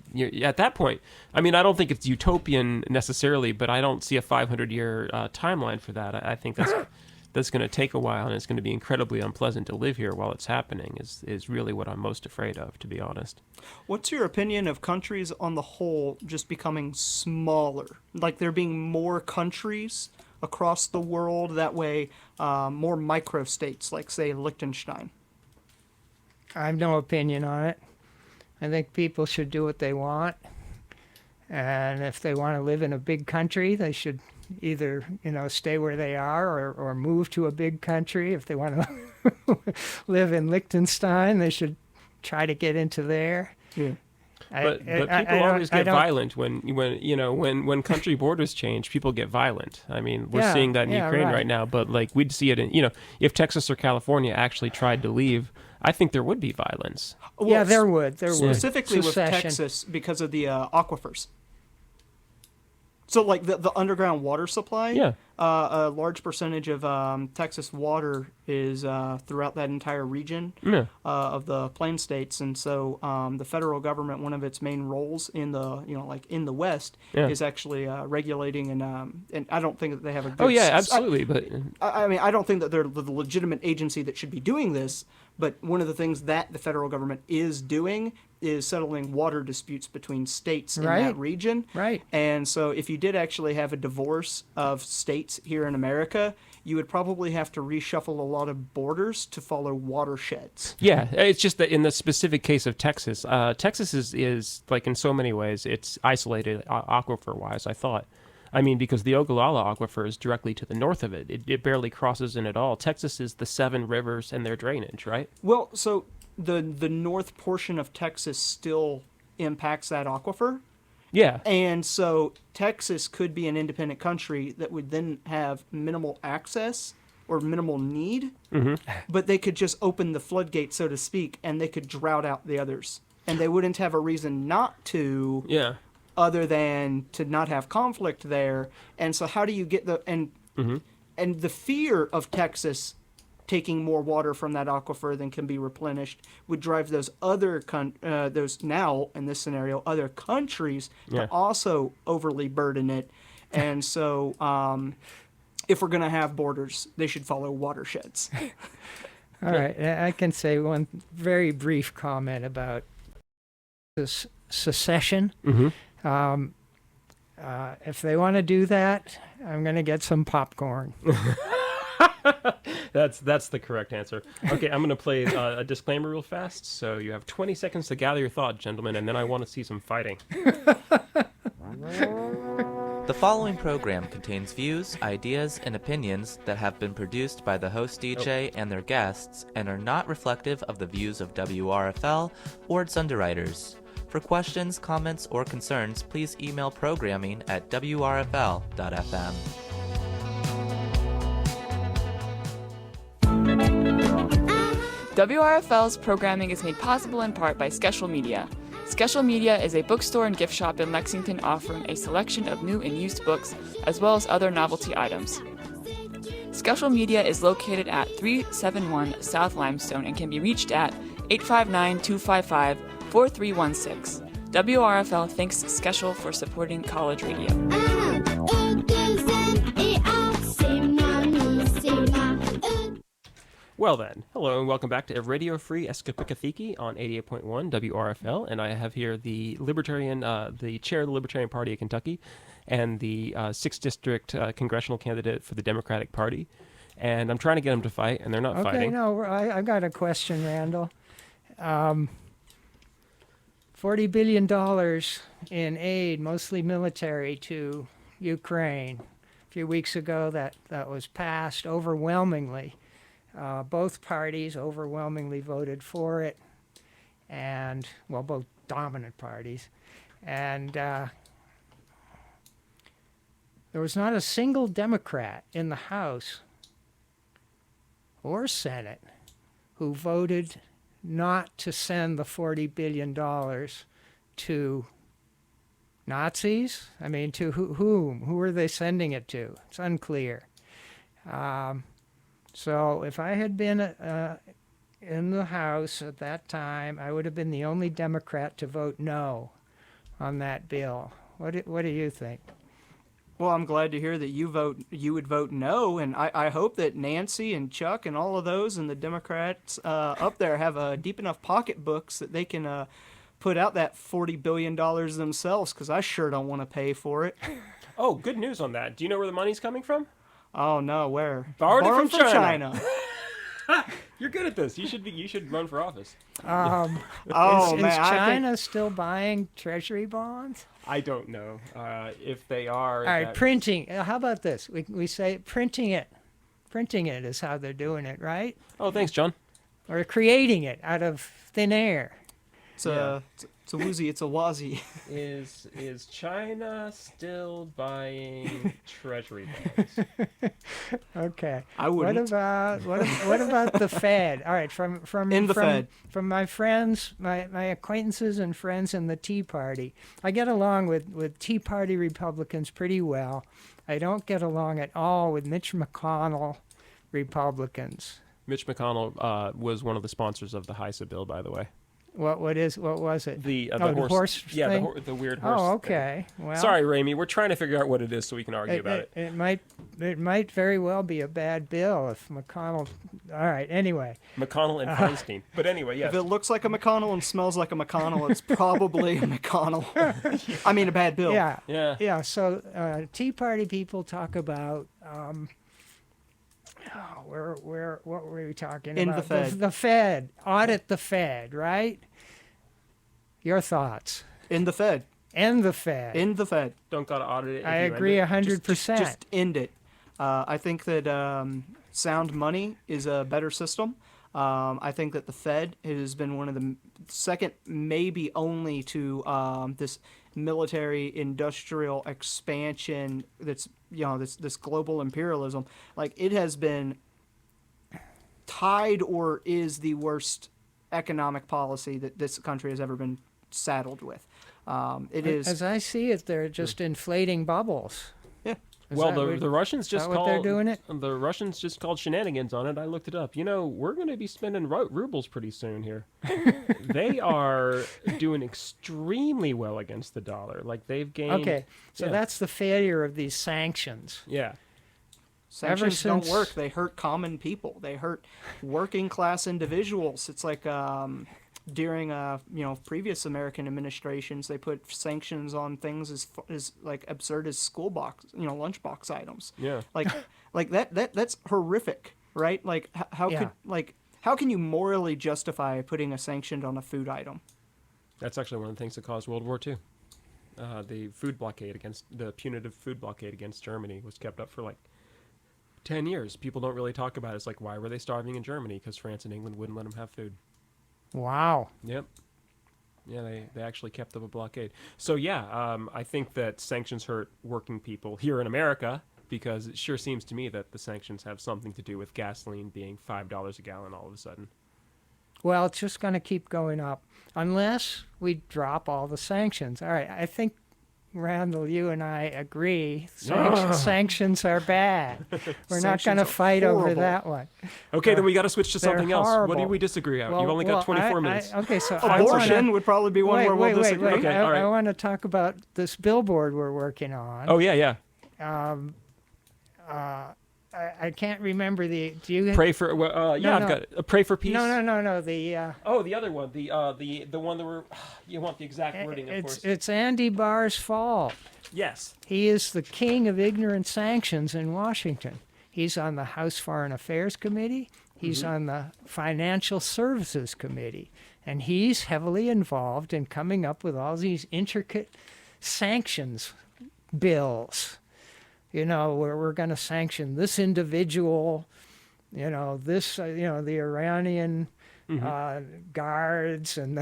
at that point. I mean, I don't think it's utopian necessarily, but I don't see a 500-year timeline for that. I think that's going to take a while, and it's going to be incredibly unpleasant to live here while it's happening. Is really what I'm most afraid of, to be honest. What's your opinion of countries on the whole just becoming smaller? Like there being more countries across the world, that way more microstates, like say Liechtenstein. I have no opinion on it. I think people should do what they want. And if they want to live in a big country, they should either, stay where they are or move to a big country. If they want to live in Liechtenstein, they should try to get into there. Yeah. But people always get violent when country borders change. People get violent. I mean, we're seeing that in Ukraine right now. But we'd see it in if Texas or California actually tried to leave, I think there would be violence. Well, there would. Specifically Secession. with Texas because of the aquifers. So the underground water supply, a large percentage of Texas water is throughout that entire region of the Plain States, and so the federal government, one of its main roles in the in the West is actually regulating and I don't think that they have a good. Oh yeah, absolutely. But I mean, I don't think that they're the legitimate agency that should be doing this. But one of the things that the federal government is doing is settling water disputes between states in that region. Right. And so if you did actually have a divorce of states here in America, you would probably have to reshuffle a lot of borders to follow watersheds. Yeah, it's just that in the specific case of Texas, Texas is like in so many ways, it's isolated aquifer-wise, I thought. I mean, because the Ogallala Aquifer is directly to the north of it. It barely crosses in at all. Texas is the 7 rivers and their drainage, right? Well, so the north portion of Texas still impacts that aquifer. Yeah. And so Texas could be an independent country that would then have minimal access or minimal need, but they could just open the floodgate, so to speak, and they could drought out the others. And they wouldn't have a reason not to, other than to not have conflict there. And so how do you get and the fear of Texas taking more water from that aquifer than can be replenished would drive those other those now in this scenario other countries to also overly burden it. And so if we're going to have borders, they should follow watersheds. All right, I can say one very brief comment about this secession. If they want to do that, I'm going to get some popcorn. That's the correct answer. Okay, I'm going to play a disclaimer real fast. So you have 20 seconds to gather your thought, gentlemen, and then I want to see some fighting. The following program contains views, ideas, and opinions that have been produced by the host DJ and their guests and are not reflective of the views of WRFL or its underwriters. For questions, comments, or concerns, please email programming at wrfl.fm. WRFL's programming is made possible in part by Skeshel Media. Skeshel Media is a bookstore and gift shop in Lexington offering a selection of new and used books as well as other novelty items. Skeshel Media is located at 371 South Limestone and can be reached at 859-255-4316. WRFL thanks Skeshel for supporting college radio. Well then, hello and welcome back to Radio Free Eskippakithiki on 88.1 WRFL, and I have here the Libertarian, the chair of the Libertarian Party of Kentucky, and the 6th District congressional candidate for the Democratic Party, and I'm trying to get them to fight, and they're not fighting. Okay, no, I've got a question, Randall. $40 billion in aid, mostly military, to Ukraine. A few weeks ago, that was passed overwhelmingly. Both parties overwhelmingly voted for it, and, well, both dominant parties. And there was not a single Democrat in the House or Senate who voted not to send the $40 billion to Nazis. I mean, to whom? Who are they sending it to? It's unclear. So if I had been in the House at that time, I would have been the only Democrat to vote no on that bill. What do you think? Well, I'm glad to hear that you would vote no, and I hope that Nancy and Chuck and all of those and the Democrats up there have deep enough pocketbooks that they can put out that $40 billion themselves, because I sure don't want to pay for it. Oh, good news on that. Do you know where the money's coming from? Oh no, where? Borrowed it from China. You're good at this. You should run for office. Is China still buying treasury bonds? I don't know if they are. All right, printing. How about this? We say printing it. Printing it is how they're doing it, right? Oh, thanks, John. Or creating it out of thin air. It's a woozy. It's a wazi. Is China still buying treasury bonds? Okay. I wouldn't. What about the Fed? All right, from my friends, my acquaintances and friends in the Tea Party, I get along with Tea Party Republicans pretty well. I don't get along at all with Mitch McConnell Republicans. Mitch McConnell was one of the sponsors of the HISA bill, by the way. What was it? The horse yeah, thing? the weird horse. Oh, okay. Thing. Well, sorry, Ramey. We're trying to figure out what it is so we can argue about it. It might very well be a bad bill if McConnell. All right. Anyway. McConnell and Feinstein. But anyway, yes. If it looks like a McConnell and smells like a McConnell, it's probably a McConnell. I mean, a bad bill. Yeah. So Tea Party people talk about. What were we talking about? The Fed. The Fed. Audit the Fed, right? Your thoughts? In the Fed. End the Fed. In the Fed. Don't gotta audit it. I agree 100%. Just end it. I think that sound money is a better system. I think that the Fed has been one of the second, maybe only to this military industrial expansion that's, this global imperialism. Like, it has been tied or is the worst economic policy that this country has ever been saddled with. It is. As I see it, they're just inflating bubbles. Yeah. Well, the Russians just what called they're doing it? The Russians just called shenanigans on it. I looked it up. We're going to be spending rubles pretty soon here. They are doing extremely well against the dollar. Like, they've gained. Okay, so that's the failure of these sanctions. Yeah. Sanctions don't work. They hurt common people. They hurt working class individuals. It's like during previous American administrations, they put sanctions on things as like absurd as lunchbox items. Yeah. Like that's horrific, right? Like how can you morally justify putting a sanction on a food item? That's actually one of the things that caused World War II. The punitive food blockade against Germany was kept up for like 10 years. People don't really talk about it. It's like, why were they starving in Germany? Because France and England wouldn't let them have food. Wow. Yep. Yeah, they actually kept up a blockade. So yeah, I think that sanctions hurt working people here in America, because it sure seems to me that the sanctions have something to do with gasoline being $5 a gallon all of a sudden. Well, it's just going to keep going up unless we drop all the sanctions. All right, I think, Randall, you and I agree. Sanctions are bad. We're not going to fight over that one. Okay, then we got to switch to something else. horrible. What do we disagree on? You've only got 24 minutes. Okay, so abortion would probably be one where we'll disagree. Okay, all right. I want to talk about this billboard we're working on. Oh yeah. I can't remember the. Do you Pray for I've got pray for peace. No. The the other one, the one that we're you want the exact wording, of course. It's Andy Barr's fault. Yes. He is the king of ignorant sanctions in Washington. He's on the House Foreign Affairs Committee. He's on the Financial Services Committee, and he's heavily involved in coming up with all these intricate sanctions bills. Where we're going to sanction this individual, this, the Iranian guards, and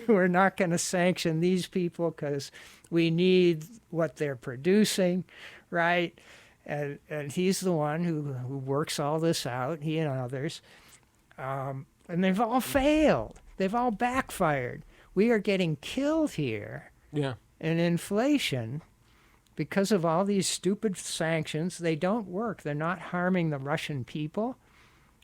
we're not going to sanction these people because we need what they're producing, right? And he's the one who works all this out, he and others. And they've all failed. They've all backfired. We are getting killed here. Yeah. And inflation, because of all these stupid sanctions, they don't work. They're not harming the Russian people,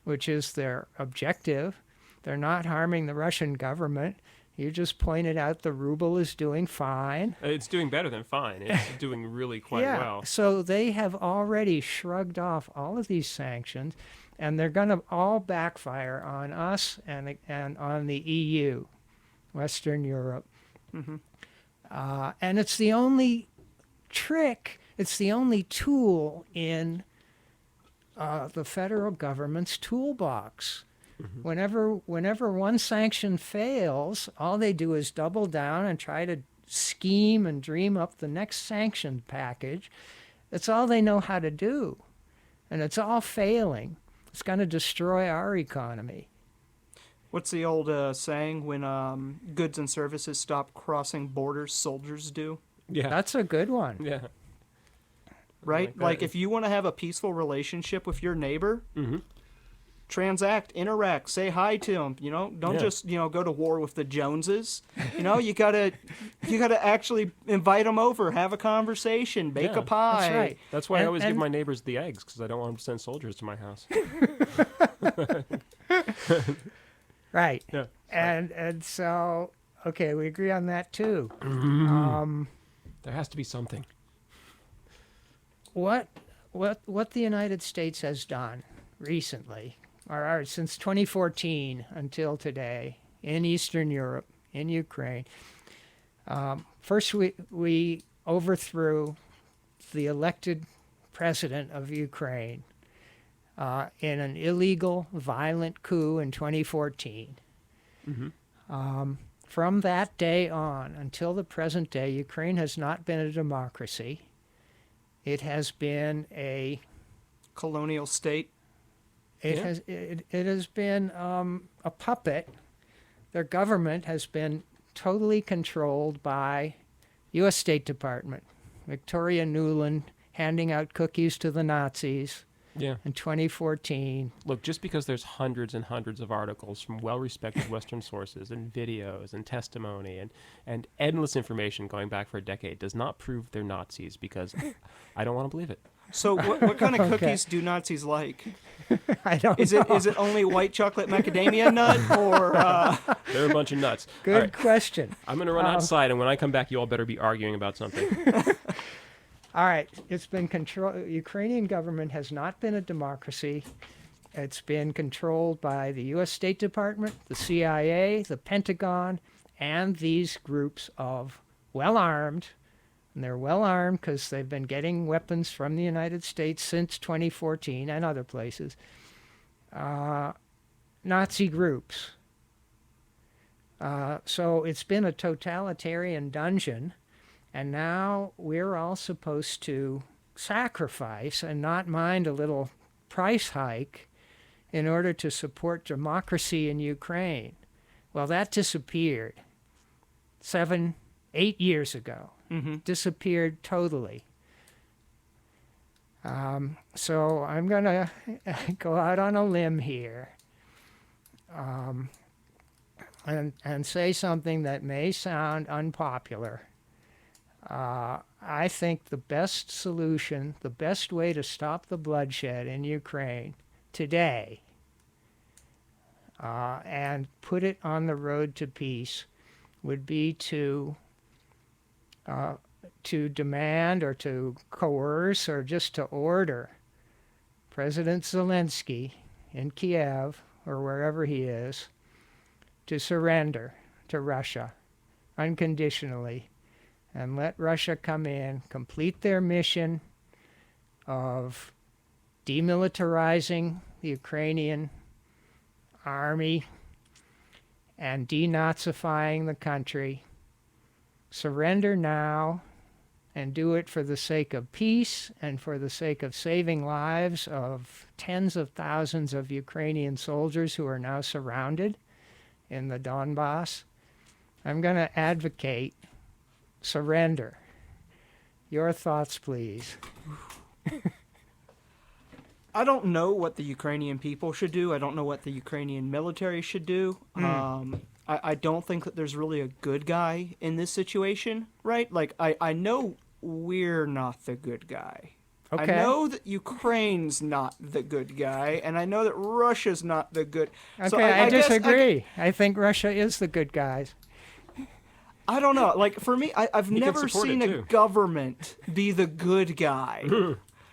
which is their objective. They're not harming the Russian government. You just pointed out the ruble is doing fine. It's doing better than fine. It's doing really quite well. So they have already shrugged off all of these sanctions, and they're going to all backfire on us and on the EU, Western Europe. And it's the only trick, it's the only tool in the federal government's toolbox. Whenever one sanction fails, all they do is double down and try to scheme and dream up the next sanction package. That's all they know how to do. And it's all failing. It's going to destroy our economy. What's the old saying, when goods and services stop crossing borders, soldiers do? Yeah. That's a good one. Yeah. Right? Like if you want to have a peaceful relationship with your neighbor, transact, interact, say hi to them. Don't just go to war with the Joneses. You gotta actually invite them over, have a conversation, bake a pie. That's right. That's why I always give my neighbors the eggs, because I don't want them to send soldiers to my house. Right. Yeah. And so, okay, we agree on that too. There has to be something. What the United States has done recently, or since 2014 until today, in Eastern Europe, in Ukraine, first we overthrew the elected president of Ukraine in an illegal, violent coup in 2014. From that day on until the present day, Ukraine has not been a democracy. It has been a colonial state. It has been a puppet. Their government has been totally controlled by U.S. State Department. Victoria Nuland handing out cookies to the Nazis in 2014. Look, just because there's hundreds and hundreds of articles from well-respected Western sources and videos and testimony and endless information going back for a decade does not prove they're Nazis, because I don't want to believe it. So what kind of cookies do Nazis like? I don't Is know. it only white chocolate macadamia nut, or They're a bunch of nuts. Good All right, question. I'm going to run outside, and when I come back, you all better be arguing about something. All right, it's been controlled. Ukrainian government has not been a democracy. It's been controlled by the U.S. State Department, the CIA, the Pentagon, and these groups of well-armed, and they're well-armed because they've been getting weapons from the United States since 2014 and other places, Nazi groups. So it's been a totalitarian dungeon. And now we're all supposed to sacrifice and not mind a little price hike in order to support democracy in Ukraine. Well, that disappeared 7, 8 years ago. Disappeared totally. So I'm going to go out on a limb here and say something that may sound unpopular. I think the best solution, the best way to stop the bloodshed in Ukraine today and put it on the road to peace would be to demand or to coerce or just to order President Zelensky in Kiev or wherever he is to surrender to Russia unconditionally, and let Russia come in, complete their mission of demilitarizing the Ukrainian army and denazifying the country. Surrender now and do it for the sake of peace and for the sake of saving lives of tens of thousands of Ukrainian soldiers who are now surrounded in the Donbass. I'm going to advocate surrender. Your thoughts, please. I don't know what the Ukrainian people should do. I don't know what the Ukrainian military should do. I don't think that there's really a good guy in this situation, right? Like, I know we're not the good guy. Okay. I know that Ukraine's not the good guy, and I know that Russia's not the good. Okay, So I guess disagree. I think Russia is the good guys. I don't know. Like, for me, I've You can never support seen it, a too. government be the good guy.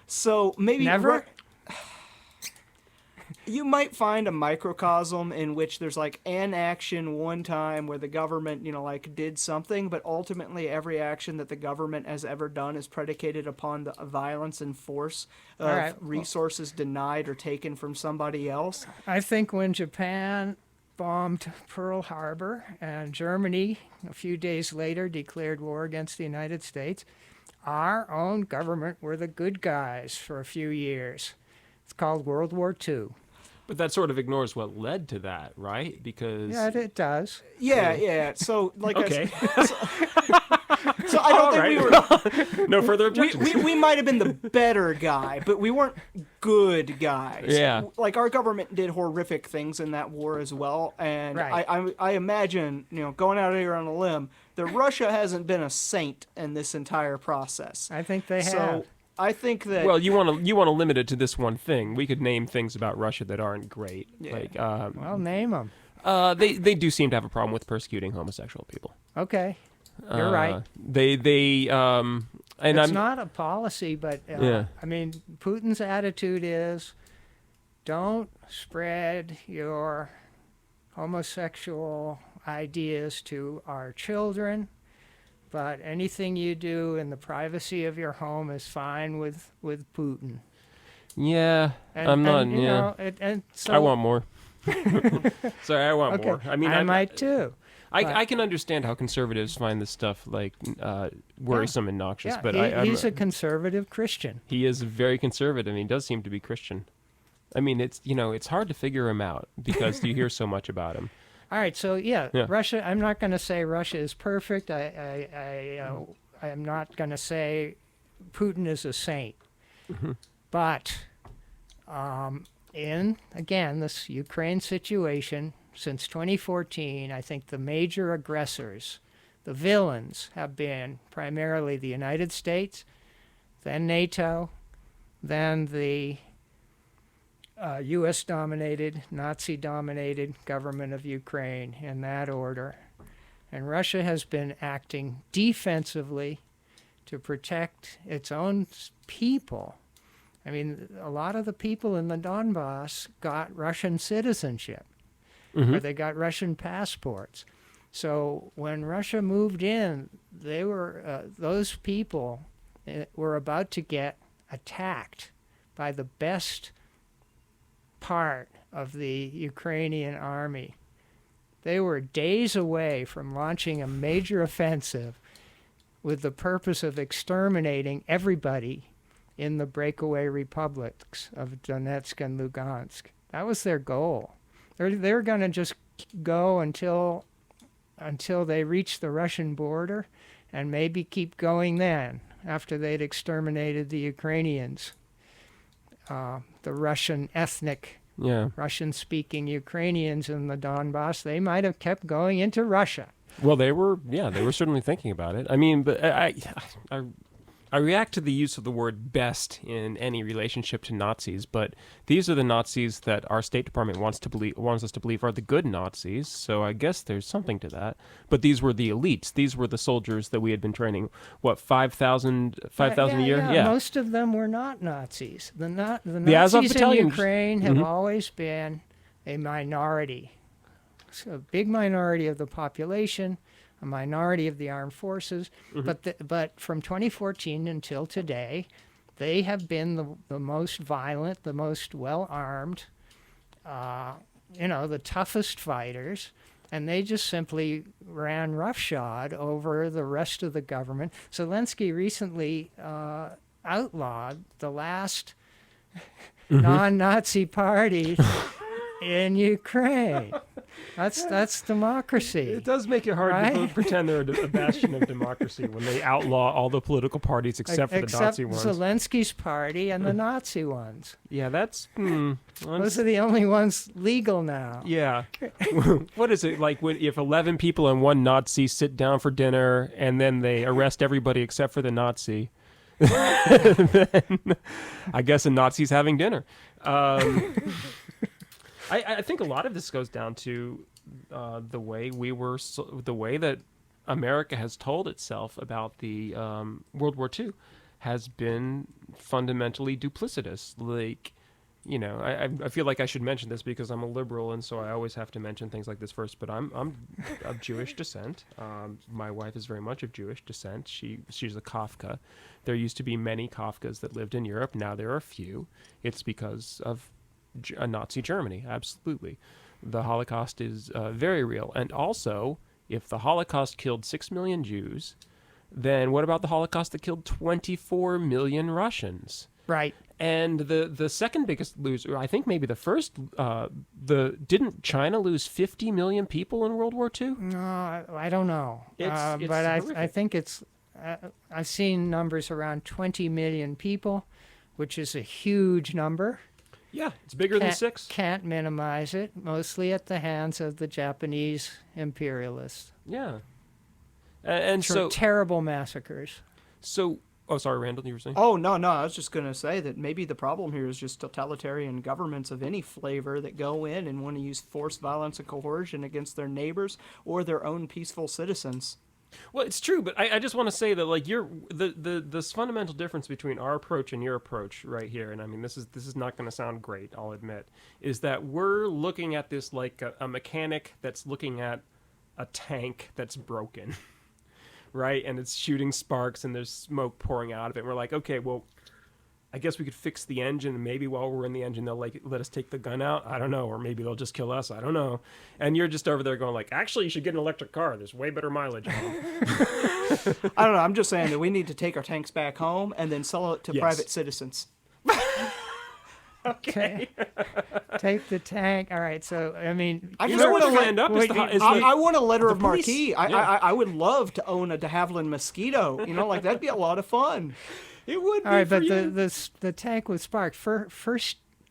So maybe Never? You might find a microcosm in which there's like an action one time where the government, like did something, but ultimately every action that the government has ever done is predicated upon the violence and force of All right. resources denied or taken from somebody else. I think when Japan bombed Pearl Harbor and Germany a few days later declared war against the United States, our own government were the good guys for a few years. It's called World War II. But that sort of ignores what led to that, right? Because Yeah, it does. Yeah. So like, okay, so I don't think we were. no further objections. We might have been the better guy, but we weren't good guys. Yeah. Like, our government did horrific things in that war as well, and Right. I imagine, going out here on a limb, that Russia hasn't been a saint in this entire process. I think they So have. I think that. Well, you want to limit it to this one thing. We could name things about Russia that aren't great. Yeah. Like, Well, name them. they do seem to have a problem with persecuting homosexual people. Okay. You're right. And It's I'm not a policy, but Yeah. I mean, Putin's attitude is don't spread your homosexual ideas to our children, but anything you do in the privacy of your home is fine with Putin. yeah. And, I'm not. and, you Yeah. know, and so I want more. Sorry, I want okay. more. I mean, I might too. I can understand how conservatives find this stuff like worrisome and noxious, Yeah, but he's a conservative Christian. he is very conservative. And he does seem to be Christian. I mean, it's hard to figure him out because you hear so much about him. All right, so Yeah. Russia. I'm not going to say Russia is perfect. I'm not going to say Putin is a saint. But in again this Ukraine situation, since 2014, I think the major aggressors, the villains, have been primarily the United States, then NATO, then the U.S.-dominated, Nazi-dominated government of Ukraine, in that order. And Russia has been acting defensively to protect its own people. I mean, a lot of the people in the Donbass got Russian citizenship, or they got Russian passports. So when Russia moved in, they were those people were about to get attacked by the best part of the Ukrainian army. They were days away from launching a major offensive with the purpose of exterminating everybody in the breakaway republics of Donetsk and Lugansk. That was their goal. They were going to just go until they reached the Russian border, and maybe keep going then, after they'd exterminated the Ukrainians, the Russian ethnic, Russian-speaking Ukrainians in the Donbass. They might have kept going into Russia. Well, they were certainly thinking about it. I mean, but I react to the use of the word best in any relationship to Nazis, but these are the Nazis that our State Department wants us to believe are the good Nazis, so I guess there's something to that. But these were the elites. These were the soldiers that we had been training, 5,000 a year? Yeah, most of them were not Nazis. The Azov Nazis in battalions. Ukraine have always been a minority. So a big minority of the population, a minority of the armed forces, but from 2014 until today, they have been the most violent, the most well-armed, the toughest fighters, and they just simply ran roughshod over the rest of the government. Zelensky recently outlawed the last non-Nazi party in Ukraine. That's democracy. It does make it hard to pretend they're a bastion of democracy when they outlaw all the political parties except for the Nazi ones. Zelensky's party and the Nazi ones. Yeah, that's... Those are the only ones legal now. Yeah. What is it, like if 11 people and one Nazi sit down for dinner and then they arrest everybody except for the Nazi, then I guess a Nazi's having dinner. I think a lot of this goes down to the way that America has told itself about the World War II has been fundamentally duplicitous. Like, I feel like I should mention this because I'm a liberal, and so I always have to mention things like this first. But I'm of Jewish descent. My wife is very much of Jewish descent. She's a Kafka. There used to be many Kafkas that lived in Europe. Now there are a few. It's because of Nazi Germany, absolutely. The Holocaust is very real. And also, if the Holocaust killed 6 million Jews, then what about the Holocaust that killed 24 million Russians? Right. And the second biggest loser, I think maybe the first, didn't China lose 50 million people in World War II? No, I don't know. It's but I think it's, I've seen numbers around 20 million people, which is a huge number. Yeah, it's bigger than 6. Can't minimize it, mostly at the hands of the Japanese imperialists. Yeah. And so... terrible massacres. So... Oh, sorry, Randall, you were saying? Oh, no, I was just going to say that maybe the problem here is just totalitarian governments of any flavor that go in and want to use force, violence, and coercion against their neighbors or their own peaceful citizens. Well, it's true, but I just want to say that like this fundamental difference between our approach and your approach right here, and I mean this is not going to sound great, I'll admit, is that we're looking at this like a mechanic that's looking at a tank that's broken, right? And it's shooting sparks and there's smoke pouring out of it. And we're like, okay, well, I guess we could fix the engine, and maybe while we're in the engine, they'll like let us take the gun out. I don't know, or maybe they'll just kill us. I don't know. And you're just over there going like, actually, you should get an electric car. There's way better mileage on them. I don't know. I'm just saying that we need to take our tanks back home and then sell it to private citizens. Okay. Take the tank. All right. So I mean, I You just know want what's to stand up is I want a letter of police. marque. Yeah. I would love to own a de Havilland Mosquito. You know, like that'd be a lot of fun. it would be all right. for But you. the tank with spark.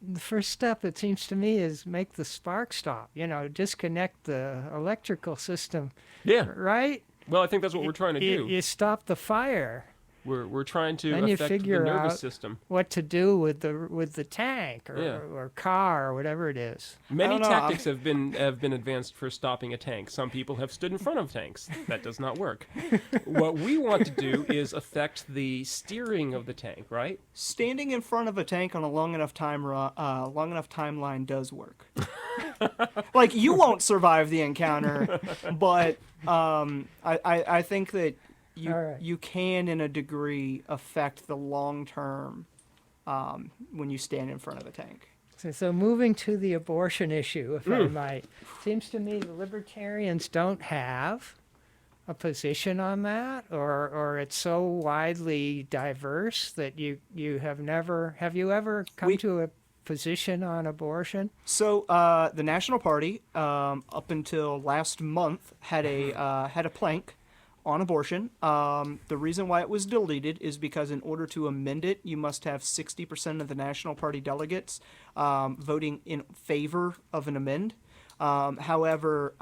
The first step, it seems to me, is make the spark stop. You know, disconnect the electrical system. Yeah. Right. Well, I think that's what we're trying to do. You stop the fire. We're trying to Then you affect the figure nervous out system. what to do with the tank Yeah. or car or whatever it is. Many don't know, tactics have been advanced for stopping a tank. Some people have stood in front of tanks. That does not work. What we want to do is affect the steering of the tank, right? Standing in front of a tank on a long enough timeline does work. Like you won't survive the encounter, but I think that All right. you can, in a degree, affect the long term when you stand in front of a tank. So moving to the abortion issue, if I might, seems to me the libertarians don't have a position on that, or it's so widely diverse that you have you ever come to a position on abortion? So the National Party, up until last month, had a plank on abortion. The reason why it was deleted is because in order to amend it, you must have 60% of the National Party delegates voting in favor of an amend. However,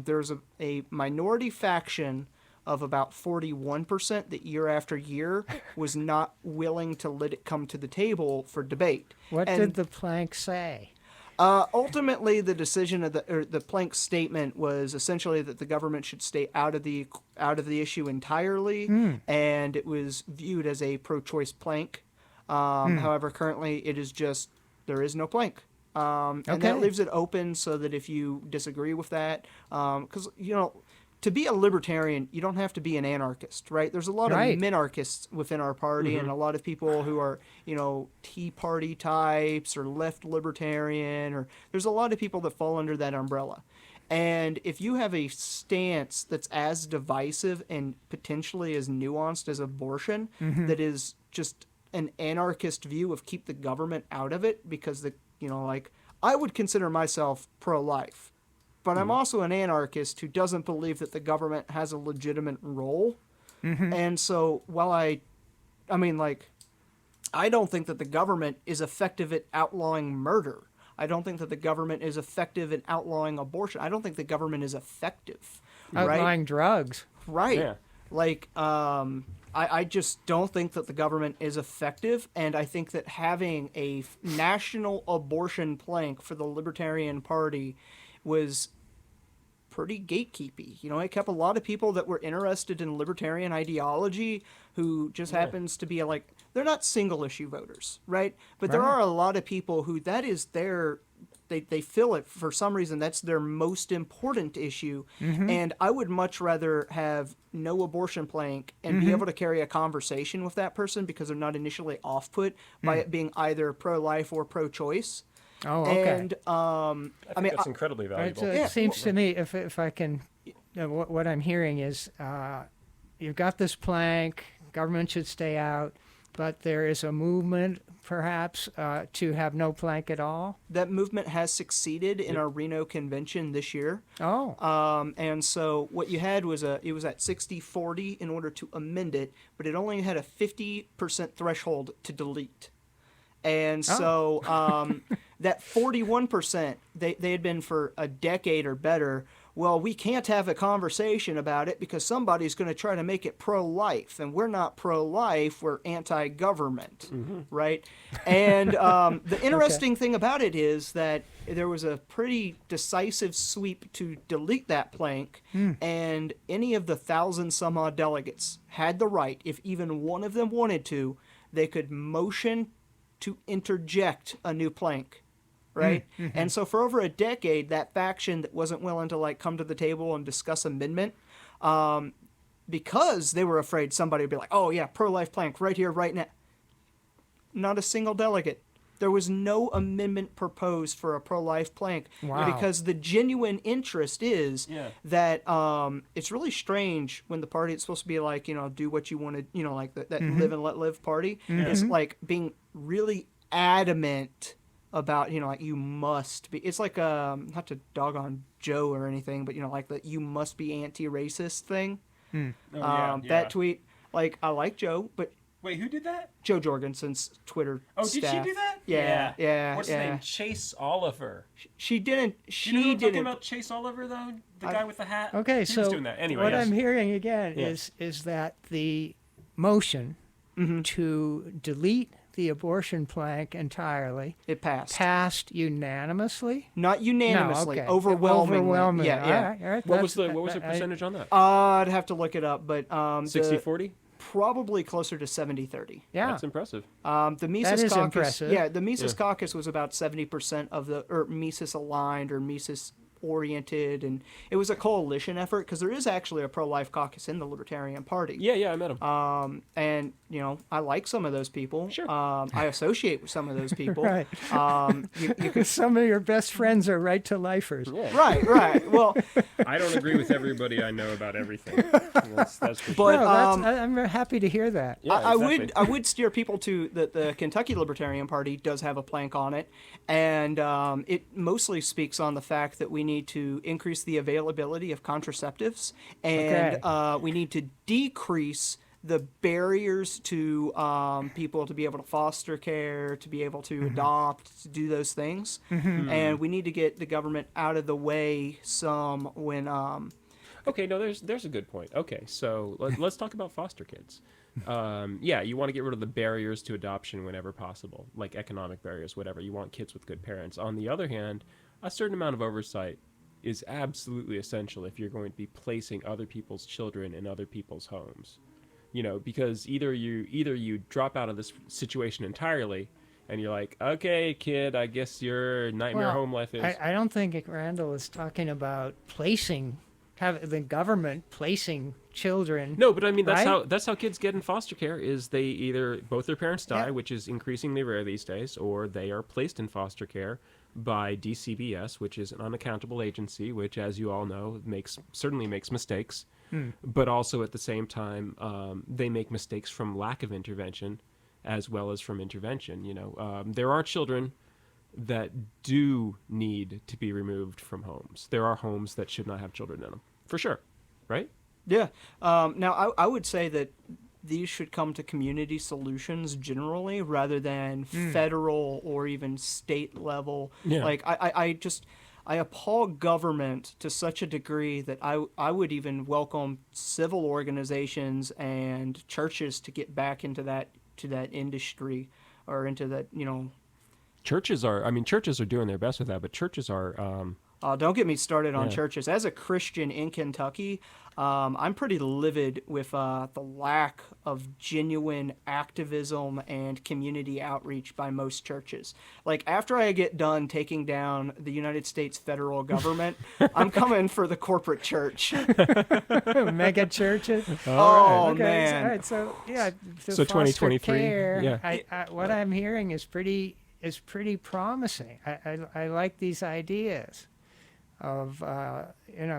there's a minority faction of about 41% that year after year was not willing to let it come to the table for debate. What And- did the plank say? Ultimately, the decision of the Plank statement was essentially that the government should stay out of the issue entirely, and it was viewed as a pro-choice plank. However, currently it is just there is no plank, and Okay. that leaves it open so that if you disagree with that, because to be a libertarian, you don't have to be an anarchist, right? There's a lot Right. of minarchists within our party, and a lot of people who are, Tea Party types or left libertarian, or there's a lot of people that fall under that umbrella. And if you have a stance that's as divisive and potentially as nuanced as abortion, that is just an anarchist view of keep the government out of it, because I would consider myself pro-life. But I'm also an anarchist who doesn't believe that the government has a legitimate role. And so while I don't think that the government is effective at outlawing murder. I don't think that the government is effective in outlawing abortion. I don't think the government is effective. Right? Outlawing drugs. Right. Yeah. I just don't think that the government is effective, and I think that having a national abortion plank for the Libertarian Party was pretty gatekeepy. It kept a lot of people that were interested in libertarian ideology who just happens to be they're not single issue voters, right? But there Right. are a lot of people who that is they feel it for some reason. That's their most important issue. And I would much rather have no abortion plank and be able to carry a conversation with that person because they're not initially off-put by it being either pro-life or pro-choice. Oh, okay. And I think that's incredibly Right, valuable. so it seems to me, if I can, what I'm hearing is you've got this plank, government should stay out, but there is a movement, perhaps, to have no plank at all. that movement has succeeded in our Reno convention this year. Oh, And so what you had was it was at 60-40 in order to amend it, but it only had a 50% threshold to delete. And so that 41%, they had been for a decade or better, well, we can't have a conversation about it because somebody's going to try to make it pro-life, and we're not pro-life, we're anti-government, right? And the interesting thing about it is that there was a pretty decisive sweep to delete that plank, and any of the 1,000-some-odd delegates had the right, if even one of them wanted to, they could motion to interject a new plank, right? And so for over a decade, that faction that wasn't willing to come to the table and discuss amendment, because they were afraid somebody would be like, oh yeah, pro-life plank right here, right now. Not a single delegate. There was no amendment proposed for a pro-life plank. Wow. Because the genuine interest is that it's really strange when the party it's supposed to be do what you want to, that live and let live party is being really adamant about, like you must be. It's like not to dog on Joe or anything, but like the you must be anti-racist thing. That tweet, like I like Joe, but Wait, who did that? Joe Jorgensen's Twitter Oh, staff. did she do that? Yeah. What's his name? Chase Oliver. She didn't. You know who I'm talking about Chase Oliver, though? The guy with the hat? Okay, he so was doing that. Anyway, what yes. I'm hearing again Yes. is that the motion to delete the abortion plank entirely It passed unanimously. Not unanimously, No, okay. Overwhelmingly. Yeah. All right. What was the percentage on that? I'd have to look it up, but 60-40? Probably closer to 70-30. Yeah. That's impressive. The Mises That is Caucus, impressive. yeah, the Mises Caucus was about 70% of or Mises aligned or Mises oriented, and it was a coalition effort because there is actually a pro-life caucus in the Libertarian Party. Yeah, I met him. And I like some of those people. Sure. I associate with some of those people. Right. You Some of your best friends are right-to-lifers. Yeah. right. Well, I don't agree with everybody I know about everything. That's for But, sure. No, I'm happy to hear that. Yeah, I exactly. would steer people to that the Kentucky Libertarian Party does have a plank on it, and it mostly speaks on the fact that we need to increase the availability of contraceptives, and we need to decrease the barriers to people to be able to foster care, to be able to adopt, to do those things, and we need to get the government out of the way some when. Okay, no, there's a good point. Okay, so let's talk about foster kids. You want to get rid of the barriers to adoption whenever possible, like economic barriers, whatever. You want kids with good parents. On the other hand, a certain amount of oversight is absolutely essential if you're going to be placing other people's children in other people's homes. Because either you drop out of this situation entirely, and you're like, okay, kid, I guess your nightmare home life is. I don't think Randall is talking about have the government placing children. No, but I mean right? that's how kids get in foster care is they either both their parents die, which is increasingly rare these days, or they are placed in foster care by DCBS, which is an unaccountable agency, which, as you all know, certainly makes mistakes, but also at the same time they make mistakes from lack of intervention as well as from intervention. There are children that do need to be removed from homes. There are homes that should not have children in them, for sure, right? Yeah. Now, I would say that these should come to community solutions generally rather than federal or even state level. Yeah. Like, I appall government to such a degree that I would even welcome civil organizations and churches to get back into that industry or into that, Churches are doing their best with that, but churches are... don't get me started on churches. As a Christian in Kentucky, I'm pretty livid with the lack of genuine activism and community outreach by most churches. Like, after I get done taking down the United States federal government, I'm coming for the corporate church. Mega churches. Oh, Okay, man. All right, so yeah. So 2023, care, yeah. What I'm hearing is pretty promising. I like these ideas of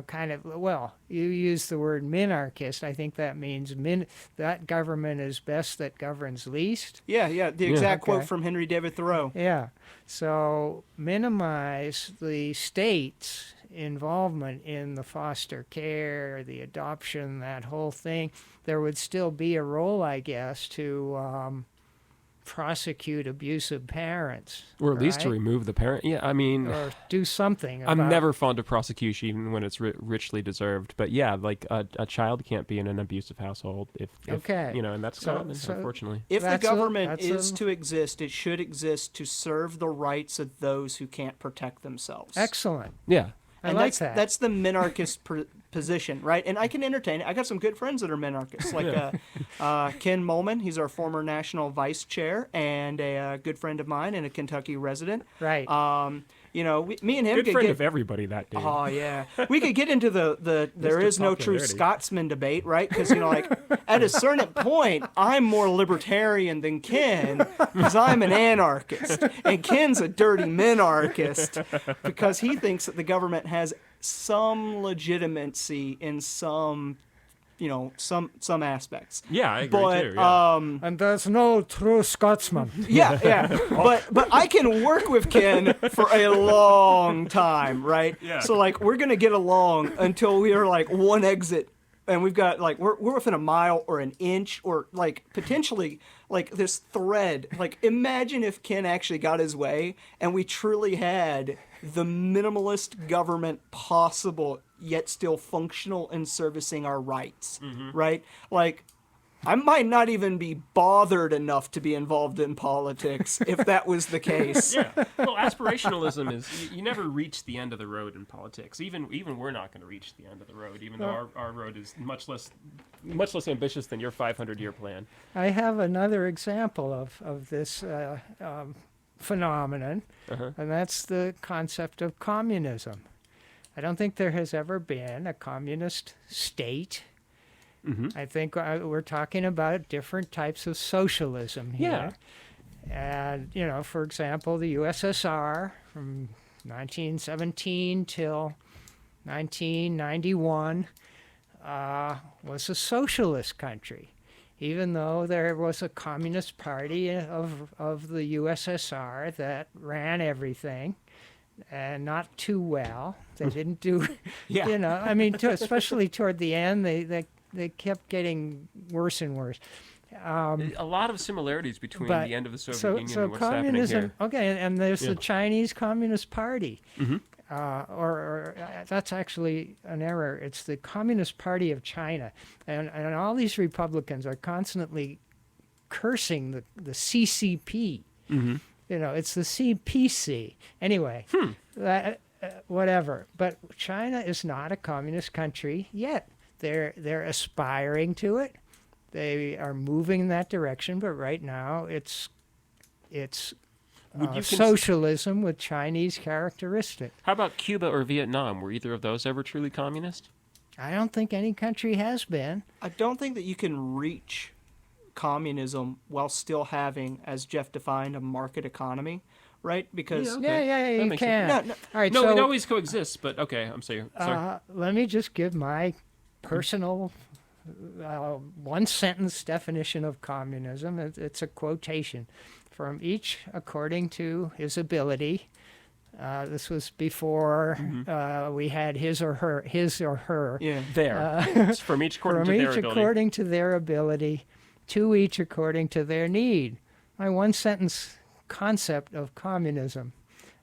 kind of, well, you use the word minarchist. I think that means that government is best that governs least. Yeah, the exact quote from Henry David Thoreau. Yeah, so minimize the state's involvement in the foster care, the adoption, that whole thing. There would still be a role, I guess, to prosecute abusive parents, or at least to right? remove the parent. Yeah, I mean, or do something. I'm about- never fond of prosecution, even when it's richly deserved. But yeah, like a child can't be in an abusive household if Okay. and that's So- common, so- unfortunately. If the That's government a- is to exist, it should exist to serve the rights of those who can't protect themselves. Excellent. Yeah, I And like that's, that. That's the minarchist position, right? And I can entertain it. I got some good friends that are minarchists, like Ken Molman. He's our former national vice chair and a good friend of mine and a Kentucky resident. Right. Me and him good could friend get. of everybody. That dude. Oh yeah, we could get into the there Mr. is no true Popularity. Scotsman debate, right? Because at a certain point, I'm more libertarian than Ken because I'm an anarchist, and Ken's a dirty minarchist because he thinks that the government has some legitimacy in some some aspects. Yeah, I agree But too. Yeah. And there's no true Scotsman. yeah. But I can work with Ken for a long time, right? Yeah. So like we're gonna get along until we are like one exit, and we've got like we're within a mile or an inch or like potentially like this thread. Like imagine if Ken actually got his way and we truly had the minimalist government possible, yet still functional and servicing our rights, right? Like, I might not even be bothered enough to be involved in politics if that was the case. Yeah. Well, aspirationalism is you never reach the end of the road in politics. Even we're not going to reach the end of the road, even though our road is much less ambitious than your 500-year plan. I have another example of this phenomenon, and that's the concept of communism. I don't think there has ever been a communist state. I think we're talking about different types of socialism here. And, for example, the USSR from 1917 till 1991 was a socialist country. Even though there was a communist party of the USSR that ran everything, and not too well. They didn't do, I mean, especially toward the end, they kept getting worse and worse. A lot of similarities between the end of the Soviet Union and what's communism, happening here. Okay, and there's the Chinese Communist Party. Or that's actually an error. It's the Communist Party of China. And all these Republicans are constantly cursing the CCP. It's the CPC. Anyway, whatever. But China is not a communist country yet. They're aspiring to it. They are moving in that direction, but right now it's socialism with Chinese characteristics. How about Cuba or Vietnam? Were either of those ever truly communist? I don't think any country has been. I don't think that you can reach communism while still having, as Geoff defined, a market economy, right? Because you makes can. sense. No, All right, No, so it always coexists, but okay, I'm sorry. let me just give my personal one-sentence definition of communism. It's a quotation from each according to his ability. This was before we had his or her. Yeah. It's from each according to their ability. According to their ability, to each according to their need. My one-sentence concept of communism.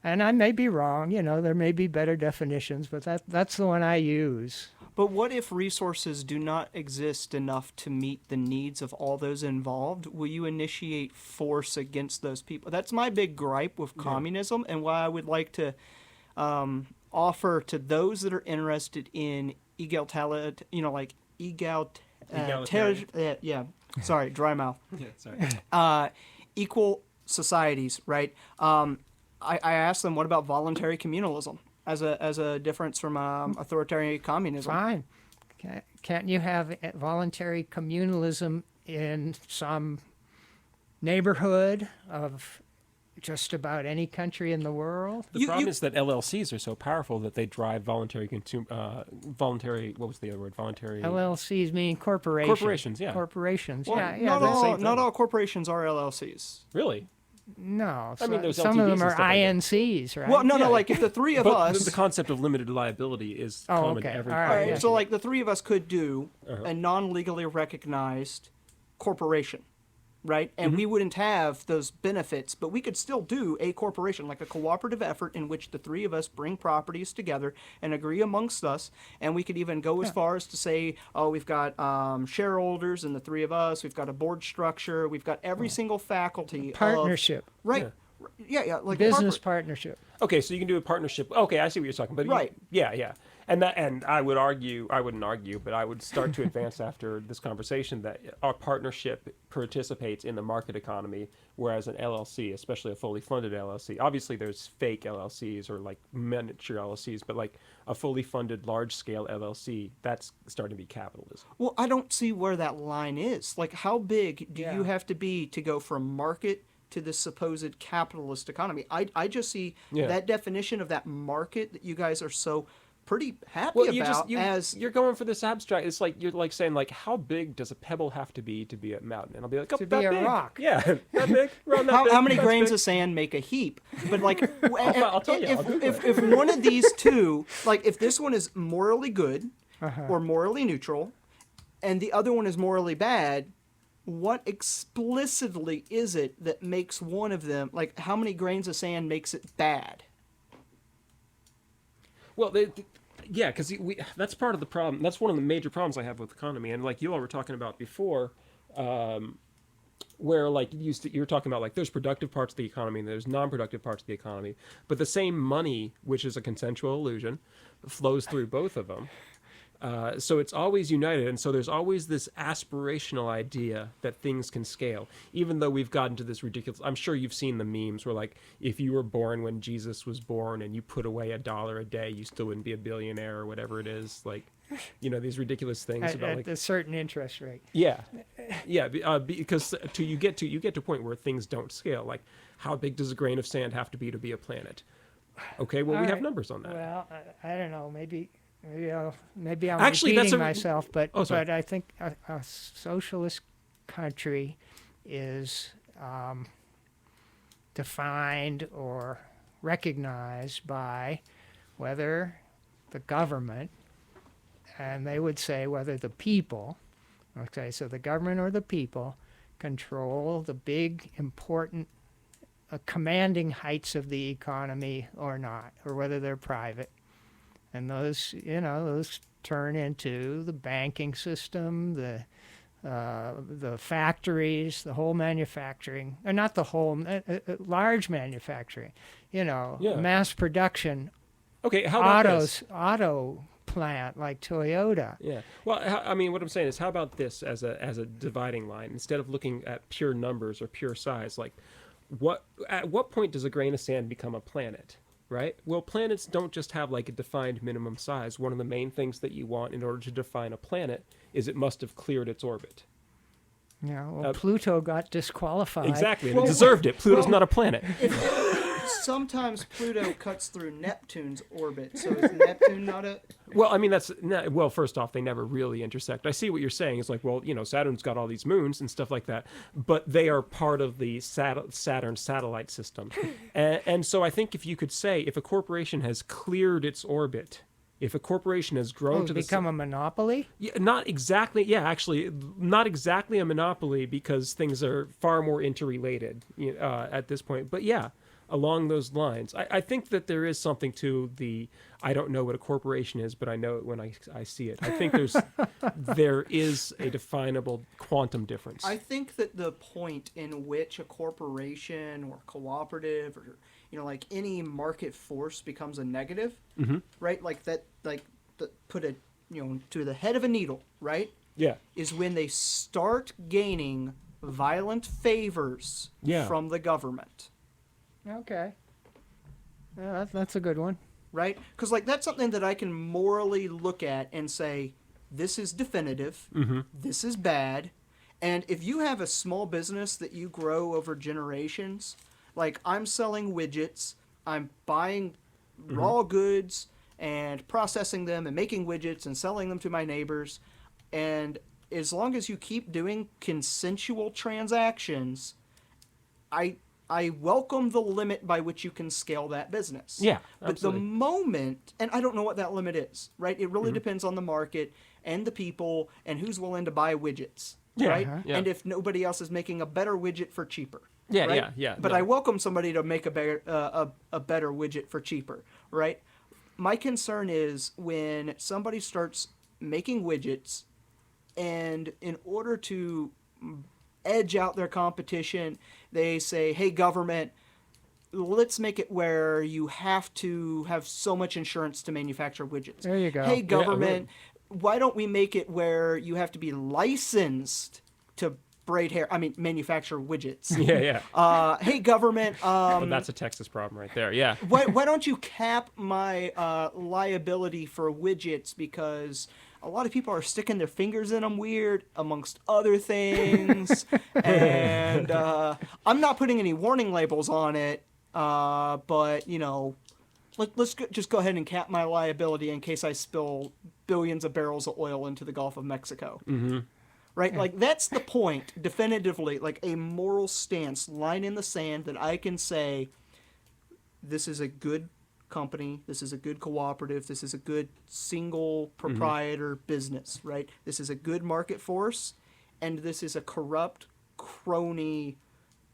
And I may be wrong, there may be better definitions, but that's the one I use. But what if resources do not exist enough to meet the needs of all those involved? Will you initiate force against those people? That's my big gripe with communism, and why I would like to offer to those that are interested in egalitarian. Sorry, dry mouth. Equal societies, right? I asked them, what about voluntary communalism as a difference from authoritarian communism? Fine. Can't you have voluntary communalism in some neighborhood of just about any country in the world? The problem is that LLCs are so powerful that they drive voluntary. What was the other word? Voluntary. LLCs mean corporations. Corporations, yeah. Corporations, Well, yeah. not all corporations are LLCs. Really? No, I mean, there's some of LTDs them and are stuff like that. INCs, right? Well, no, like if the three of But us... the concept of limited liability is common to every All right, corporation. yeah. So like the three of us could do a non-legally recognized corporation, right? And we wouldn't have those benefits, but we could still do a corporation, like a cooperative effort in which the three of us bring properties together and agree amongst us. And we could even go as far as to say, oh, we've got shareholders in the three of us. We've got a board structure. We've got every single faculty. Partnership. Right. Yeah, like Business partnership. Okay, so you can do a partnership. Okay, I see what you're talking about. Right. Yeah. And I wouldn't argue, but I would start to advance after this conversation that our partnership participates in the market economy, whereas an LLC, especially a fully funded LLC, obviously there's fake LLCs or like miniature LLCs, but like a fully funded large-scale LLC, that's starting to be capitalism. Well, I don't see where that line is. Like, how big do you have to be to go from market to this supposed capitalist economy? I just see that definition of that market that you guys are so pretty happy Well, about. you're going for this abstract. It's like you're like saying like, how big does a pebble have to be a mountain? And I'll be like, oh, To that be a big. rock. Yeah, that big. Around that big. how many That's grains big. of sand make a heap? But like, I'll tell you, I'll Google if one of these two, like if this one is morally good Uh-huh. or morally neutral, and the other one is morally bad, what explicitly is it that makes one of them, like how many grains of sand makes it bad? Well, yeah, because that's part of the problem. That's one of the major problems I have with economy. And like you all were talking about before, where like you were talking about like there's productive parts of the economy and there's non-productive parts of the economy, but the same money, which is a consensual illusion, flows through both of them. So it's always united, and so there's always this aspirational idea that things can scale, even though we've gotten to this ridiculous. I'm sure you've seen the memes where like if you were born when Jesus was born and you put away $1 a day, you still wouldn't be a billionaire or whatever it is. Like, you know, these ridiculous things about At like a certain interest rate. yeah, because you get to a point where things don't scale. Like, how big does a grain of sand have to be a planet? Okay, well, All we have right. numbers on that. Well, I don't know. Maybe I'm Actually, that's repeating a- myself, but Oh, sorry. but I think a socialist country is defined or recognized by whether the government, and they would say whether the people, okay, so the government or the people control the big, important, commanding heights of the economy or not, or whether they're private. And those turn into the banking system, the factories, the whole manufacturing, or not the whole, large manufacturing, Yeah. mass production, Okay, how about this? auto plant like Toyota. Yeah. Well, I mean, what I'm saying is, how about this as a dividing line? Instead of looking at pure numbers or pure size, like, at what point does a grain of sand become a planet? Right? Well, planets don't just have like a defined minimum size. One of the main things that you want in order to define a planet is it must have cleared its orbit. Pluto got disqualified. Exactly, and it deserved it. Pluto's not a planet. Sometimes Pluto cuts through Neptune's orbit, so is Neptune not a... Well, I mean, well, first off, they never really intersect. I see what you're saying. It's like, well, you know, Saturn's got all these moons and stuff like that, but they are part of the Saturn satellite system. And so I think if you could say, if a corporation has cleared its orbit, if a corporation has grown to become a monopoly? Yeah, not exactly. Yeah, actually, not exactly a monopoly because things are far more interrelated at this point. But yeah, along those lines, I think that there is something to the. I don't know what a corporation is, but I know it when I see it. I think there is a definable quantum difference. I think that the point in which a corporation or cooperative or like any market force becomes a negative, right? Like that, put it, to the head of a needle, right? Yeah. Is when they start gaining violent favors from the government. Okay. Yeah, that's a good one. Right? Because that's something that I can morally look at and say, this is definitive, this is bad. And if you have a small business that you grow over generations, like I'm selling widgets, I'm buying raw goods and processing them and making widgets and selling them to my neighbors. And as long as you keep doing consensual transactions, I welcome the limit by which you can scale that business. Yeah, but absolutely. the moment, and I don't know what that limit is, right? It really depends on the market and the people and who's willing to buy widgets, right? Yeah. And if nobody else is making a better widget for cheaper. Yeah, right? yeah. But I welcome somebody to make a better widget for cheaper, right? My concern is when somebody starts making widgets, and in order to edge out their competition, they say, hey, government, let's make it where you have to have so much insurance to manufacture widgets. There you go. Hey, government, why don't we make it where you have to be licensed to manufacture widgets? Yeah. Hey, government. Well, that's a Texas problem right there. Yeah. Why don't you cap my liability for widgets, because a lot of people are sticking their fingers in them weird, amongst other things. And I'm not putting any warning labels on it, but, just go ahead and cap my liability in case I spill billions of barrels of oil into the Gulf of Mexico. Mm-hmm. Right? Like, that's the point, definitively, like a moral stance, line in the sand that I can say, this is a good company, this is a good cooperative, this is a good single proprietor business, right? This is a good market force, and this is a corrupt, crony,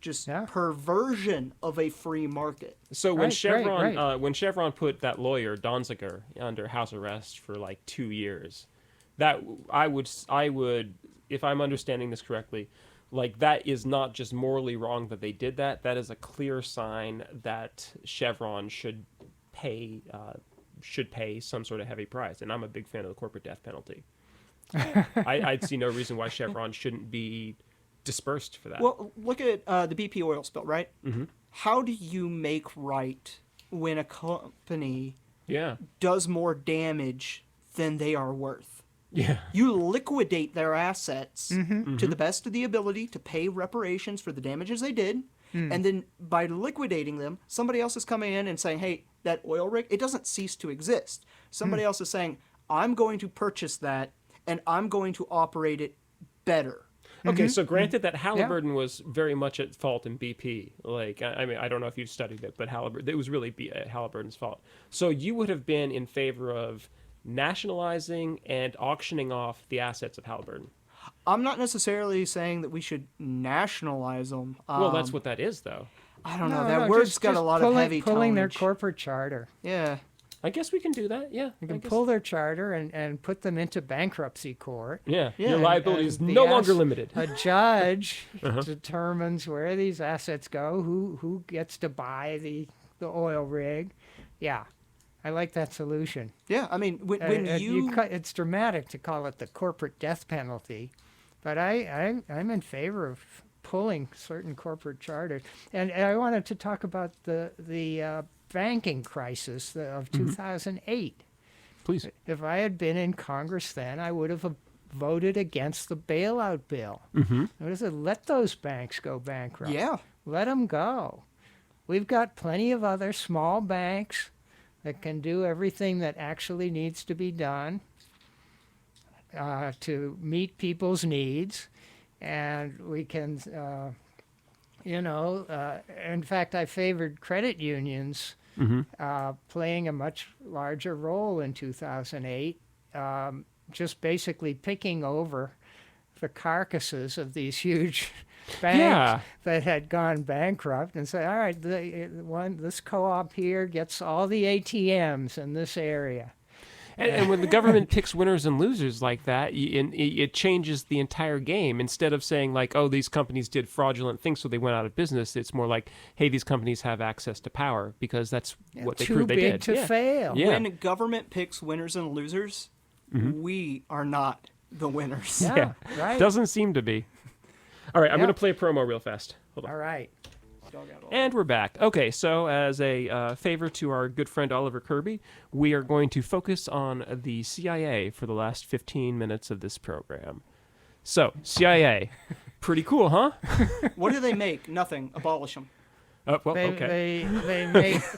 just perversion of a free market. So when Chevron right. When Chevron put that lawyer Donziger under house arrest for like 2 years, that I would, if I'm understanding this correctly, like that is not just morally wrong that they did that. That is a clear sign that Chevron should pay some sort of heavy price. And I'm a big fan of the corporate death penalty. I'd see no reason why Chevron shouldn't be dispersed for that. Well, look at the BP oil spill, right? Mm-hmm. How do you make right when a company Yeah. does more damage than they are worth? Yeah. You liquidate their assets to the best of the ability to pay reparations for the damages they did. And then by liquidating them, somebody else is coming in and saying, hey, that oil rig, it doesn't cease to exist. Somebody else is saying, I'm going to purchase that and I'm going to operate it better. Okay, so granted that Halliburton was very much at fault in BP. Like, I mean, I don't know if you've studied it, but it was really Halliburton's fault. So you would have been in favor of nationalizing and auctioning off the assets of Halliburton. I'm not necessarily saying that we should nationalize them. Well, that's what that is, though. I don't know. That word's got a lot of heavy pulling their tonnage. corporate charter. Yeah. I guess we can do that, yeah. You can pull their charter and put them into bankruptcy court. Yeah, Yeah, your liability is And no longer limited. A judge determines where these assets go, who gets to buy the oil rig. Yeah, I like that solution. Yeah, I mean, when It's dramatic to call it the corporate death penalty, but I'm in favor of pulling certain corporate charters. And I wanted to talk about the banking crisis of 2008. Please. If I had been in Congress then, I would have voted against the bailout bill. Mm-hmm. I would have said, let those banks go bankrupt. Yeah. Let them go. We've got plenty of other small banks that can do everything that actually needs to be done to meet people's needs. And we can, in fact, I favored credit unions playing a much larger role in 2008, just basically picking over the carcasses of these huge banks that had gone bankrupt and say, all right, this co-op here gets all the ATMs in this area. And when the government picks winners and losers like that, it changes the entire game. Instead of saying like, oh, these companies did fraudulent things so they went out of business, it's more like, hey, these companies have access to power because that's what they proved they did. Too big to fail. Yeah. When government picks winners and losers, we are not the winners. Yeah, right. Doesn't seem to be. All right, I'm going to play a promo real fast. Hold on. All right. And we're back. Okay, so as a favor to our good friend Oliver Kirby, we are going to focus on the CIA for the last 15 minutes of this program. So, CIA. Pretty cool, huh? What do they make? Nothing. Abolish them. Well, They okay.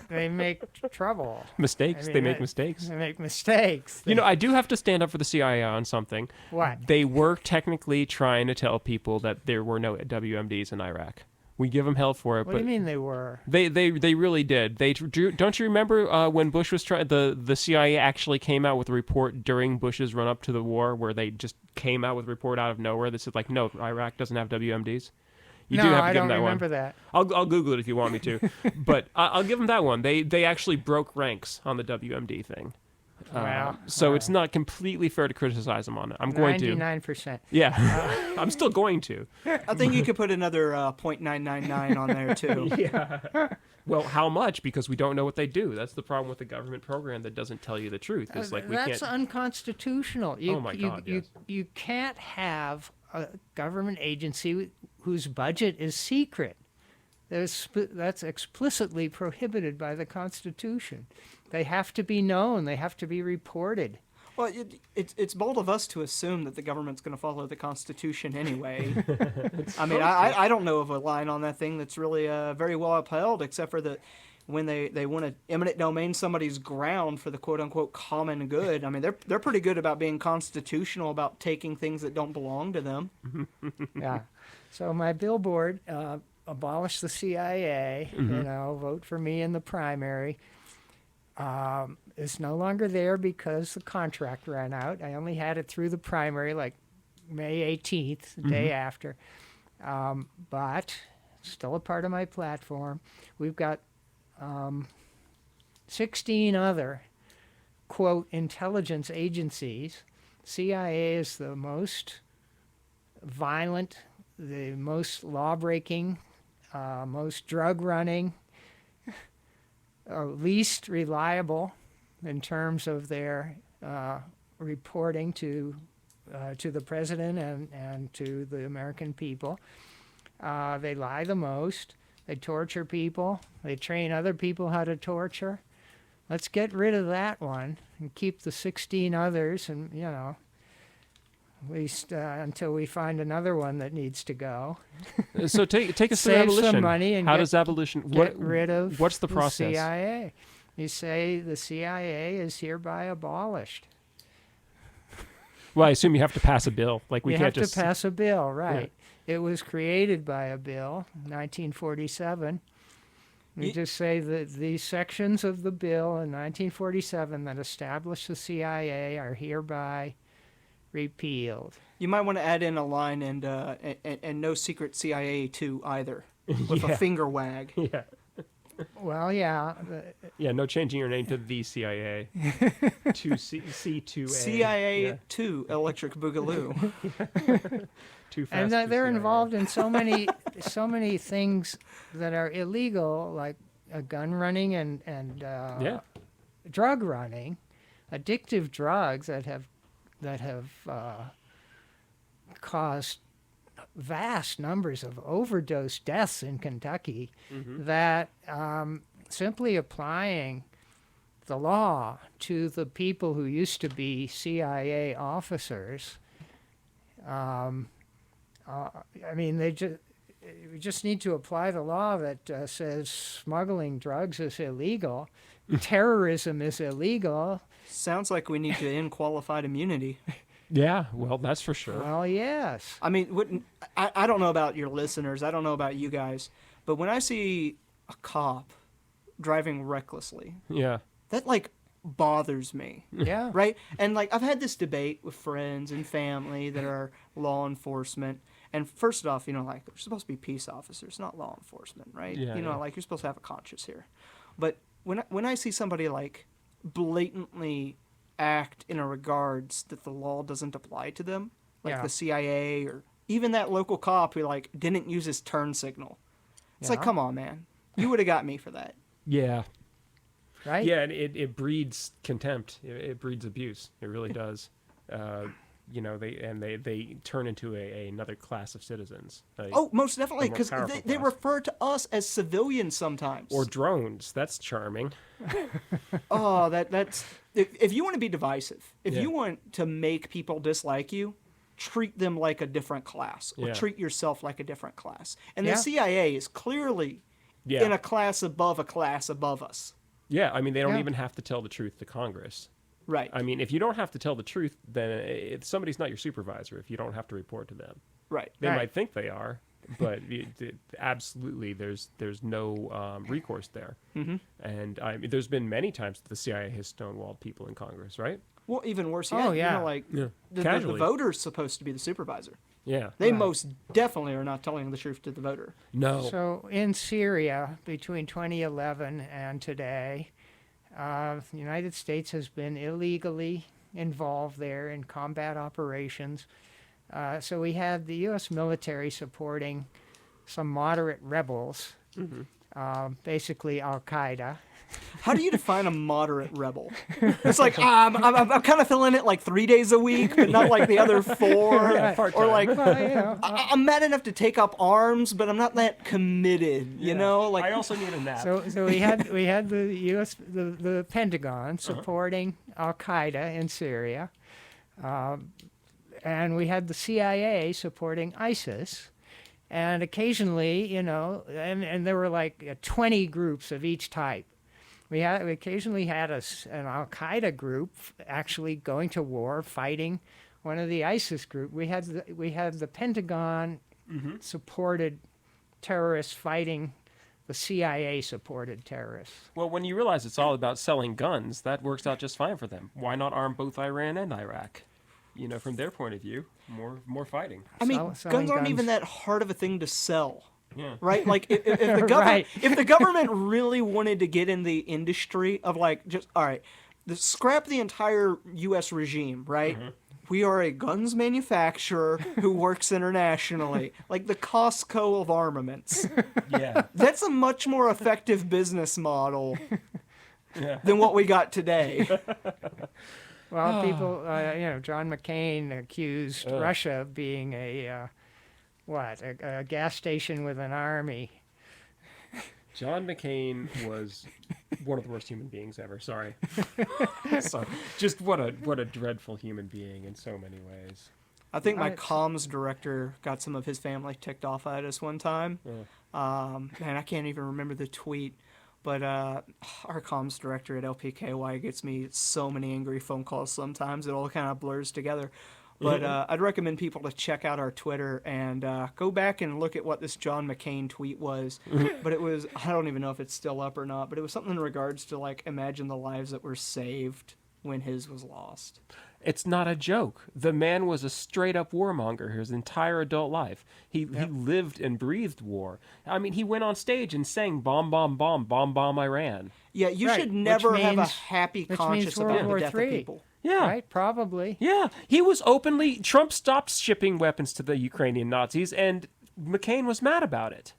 they make trouble. Mistakes. I mean, they make mistakes. They make mistakes. You know, I do have to stand up for the CIA on something. What? They were technically trying to tell people that there were no WMDs in Iraq. We give them hell for it. What do you mean they were? They really did. Don't you remember when Bush was trying? The CIA actually came out with a report during Bush's run up to the war, where they just came out with a report out of nowhere that said like, no, Iraq doesn't have WMDs. You do have to give them that one. I don't remember that. I'll Google it if you want me to, but I'll give them that one. They actually broke ranks on the WMD thing. Wow. So it's not completely fair to criticize them on it. I'm going to. 99%. Yeah, I'm still going to. I think you could put another 0.999 on there too. Yeah. Well, how much? Because we don't know what they do. That's the problem with the government program that doesn't tell you the truth. It's like we That's can't. unconstitutional. Oh my God! Yes. You can't have a government agency whose budget is secret. That's explicitly prohibited by the Constitution. They have to be known. They have to be reported. Well, it's bold of us to assume that the government's going to follow the Constitution anyway. I mean, I don't know of a line on that thing that's really very well upheld, except for the when they want to eminent domain somebody's ground for the quote unquote common good. I mean, they're pretty good about being constitutional about taking things that don't belong to them. Yeah. So my billboard, abolish the CIA, vote for me in the primary, is no longer there because the contract ran out. I only had it through the primary, like May 18th, the day after. But still a part of my platform. We've got 16 other, quote, intelligence agencies. CIA is the most violent, the most law-breaking, most drug-running, least reliable in terms of their reporting to the president and to the American people. They lie the most. They torture people. They train other people how to torture. Let's get rid of that one and keep the 16 others, and at least until we find another one that needs to go. So take us through Save abolition. some money and How does abolition? Get rid of what's the process? CIA. You say the CIA is hereby abolished. Well, I assume you have to pass a bill. Like we You can't have just to pass a bill, right? It was created by a bill, 1947. We just say that these sections of the bill in 1947 that establish the CIA are hereby repealed. You might want to add in a line and no secret CIA too either, with a finger wag. Yeah. Well, yeah. Yeah, no changing your name to the CIA. to C2A. CIA 2 Electric Boogaloo. Too fast And for they're CIA. involved in so many things that are illegal, like gun running and drug running, addictive drugs that have caused vast numbers of overdose deaths in Kentucky. That simply applying the law to the people who used to be CIA officers. We just need to apply the law that says smuggling drugs is illegal, terrorism is illegal. Sounds like we need to end qualified immunity. Yeah, well, that's for sure. Well, yes. I mean, I don't know about your listeners. I don't know about you guys. But when I see a cop driving recklessly, Yeah. that, like, bothers me. Yeah. Right? And, like, I've had this debate with friends and family that are law enforcement. And first off, like, they're supposed to be peace officers, not law enforcement, right? Yeah, yeah. Like, you're supposed to have a conscience here. But when I see somebody, like, blatantly act in a regards that the law doesn't apply to them, like the CIA or even that local cop who, like, didn't use his turn signal. It's like, come on, man. You would have got me for that. Yeah. Right? Yeah, and it breeds contempt. It breeds abuse. It really does. They turn into another class of citizens. Like, Oh, most definitely, a more because powerful they class. refer to us as civilians sometimes. or drones. That's charming. Oh, that's if you want to be divisive, if Yeah. you want to make people dislike you, treat them like a different class, or Yeah. treat yourself like a different class. And Yeah. the CIA is clearly Yeah. in a class above us. Yeah, I mean, they don't Yeah. even have to tell the truth to Congress. Right. I mean, if you don't have to tell the truth, then somebody's not your supervisor if you don't have to report to them. Right. They Right. might think they are, but absolutely, there's no recourse there. Mm-hmm. And I mean, there's been many times that the CIA has stonewalled people in Congress, right? Well, even worse yet, Oh, yeah. like Yeah. the Casually. voter's supposed to be the supervisor. Yeah. They Right. most definitely are not telling the truth to the voter. No. So in Syria, between 2011 and today, the United States has been illegally involved there in combat operations. So we had the U.S. military supporting some moderate rebels, basically Al-Qaeda. How do you define a moderate rebel? It's like I'm kind of feeling it like 3 days a week, but not like the other 4. Yeah, or part-time. like Well, I'm mad enough to take up arms, but I'm not that committed. You know, like I also need a nap. So we had the U.S. the Pentagon supporting Al-Qaeda in Syria, and we had the CIA supporting ISIS And occasionally, and there were like 20 groups of each type. We occasionally had an Al Qaeda group actually going to war, fighting one of the ISIS group. We had the Pentagon supported terrorists fighting the CIA supported terrorists. Well, when you realize it's all about selling guns, that works out just fine for them. Why not arm both Iran and Iraq? From their point of view, more fighting. I mean, Selling guns aren't even that hard of a thing to sell. Yeah. Right? Like, if the government Right. if the government really wanted to get in the industry of, like, just, all right, scrap the entire U.S. regime, right? We are a guns manufacturer who works internationally, like the Costco of armaments. Yeah. That's a much more effective business model Yeah. than what we got today. Well, people, John McCain accused Russia of being a gas station with an army. John McCain was one of the worst human beings ever. Sorry. So, just what a dreadful human being in so many ways. I think my comms director got some of his family ticked off at us one time. Man, I can't even remember the tweet. But our comms director at LPKY gets me so many angry phone calls sometimes. It all kind of blurs together. But I'd recommend people to check out our Twitter and go back and look at what this John McCain tweet was. But it was, I don't even know if it's still up or not, but it was something in regards to, like, imagine the lives that were saved when his was lost. It's not a joke. The man was a straight-up warmonger his entire adult life. He lived and breathed war. I mean, he went on stage and sang "Bomb, bomb, bomb, bomb, bomb Iran." Yeah, you Right, should never which have a means- happy which conscience means World about the War death III. of people. Yeah. Right? Probably. Yeah, he was openly... Trump stopped shipping weapons to the Ukrainian Nazis, and McCain was mad about it.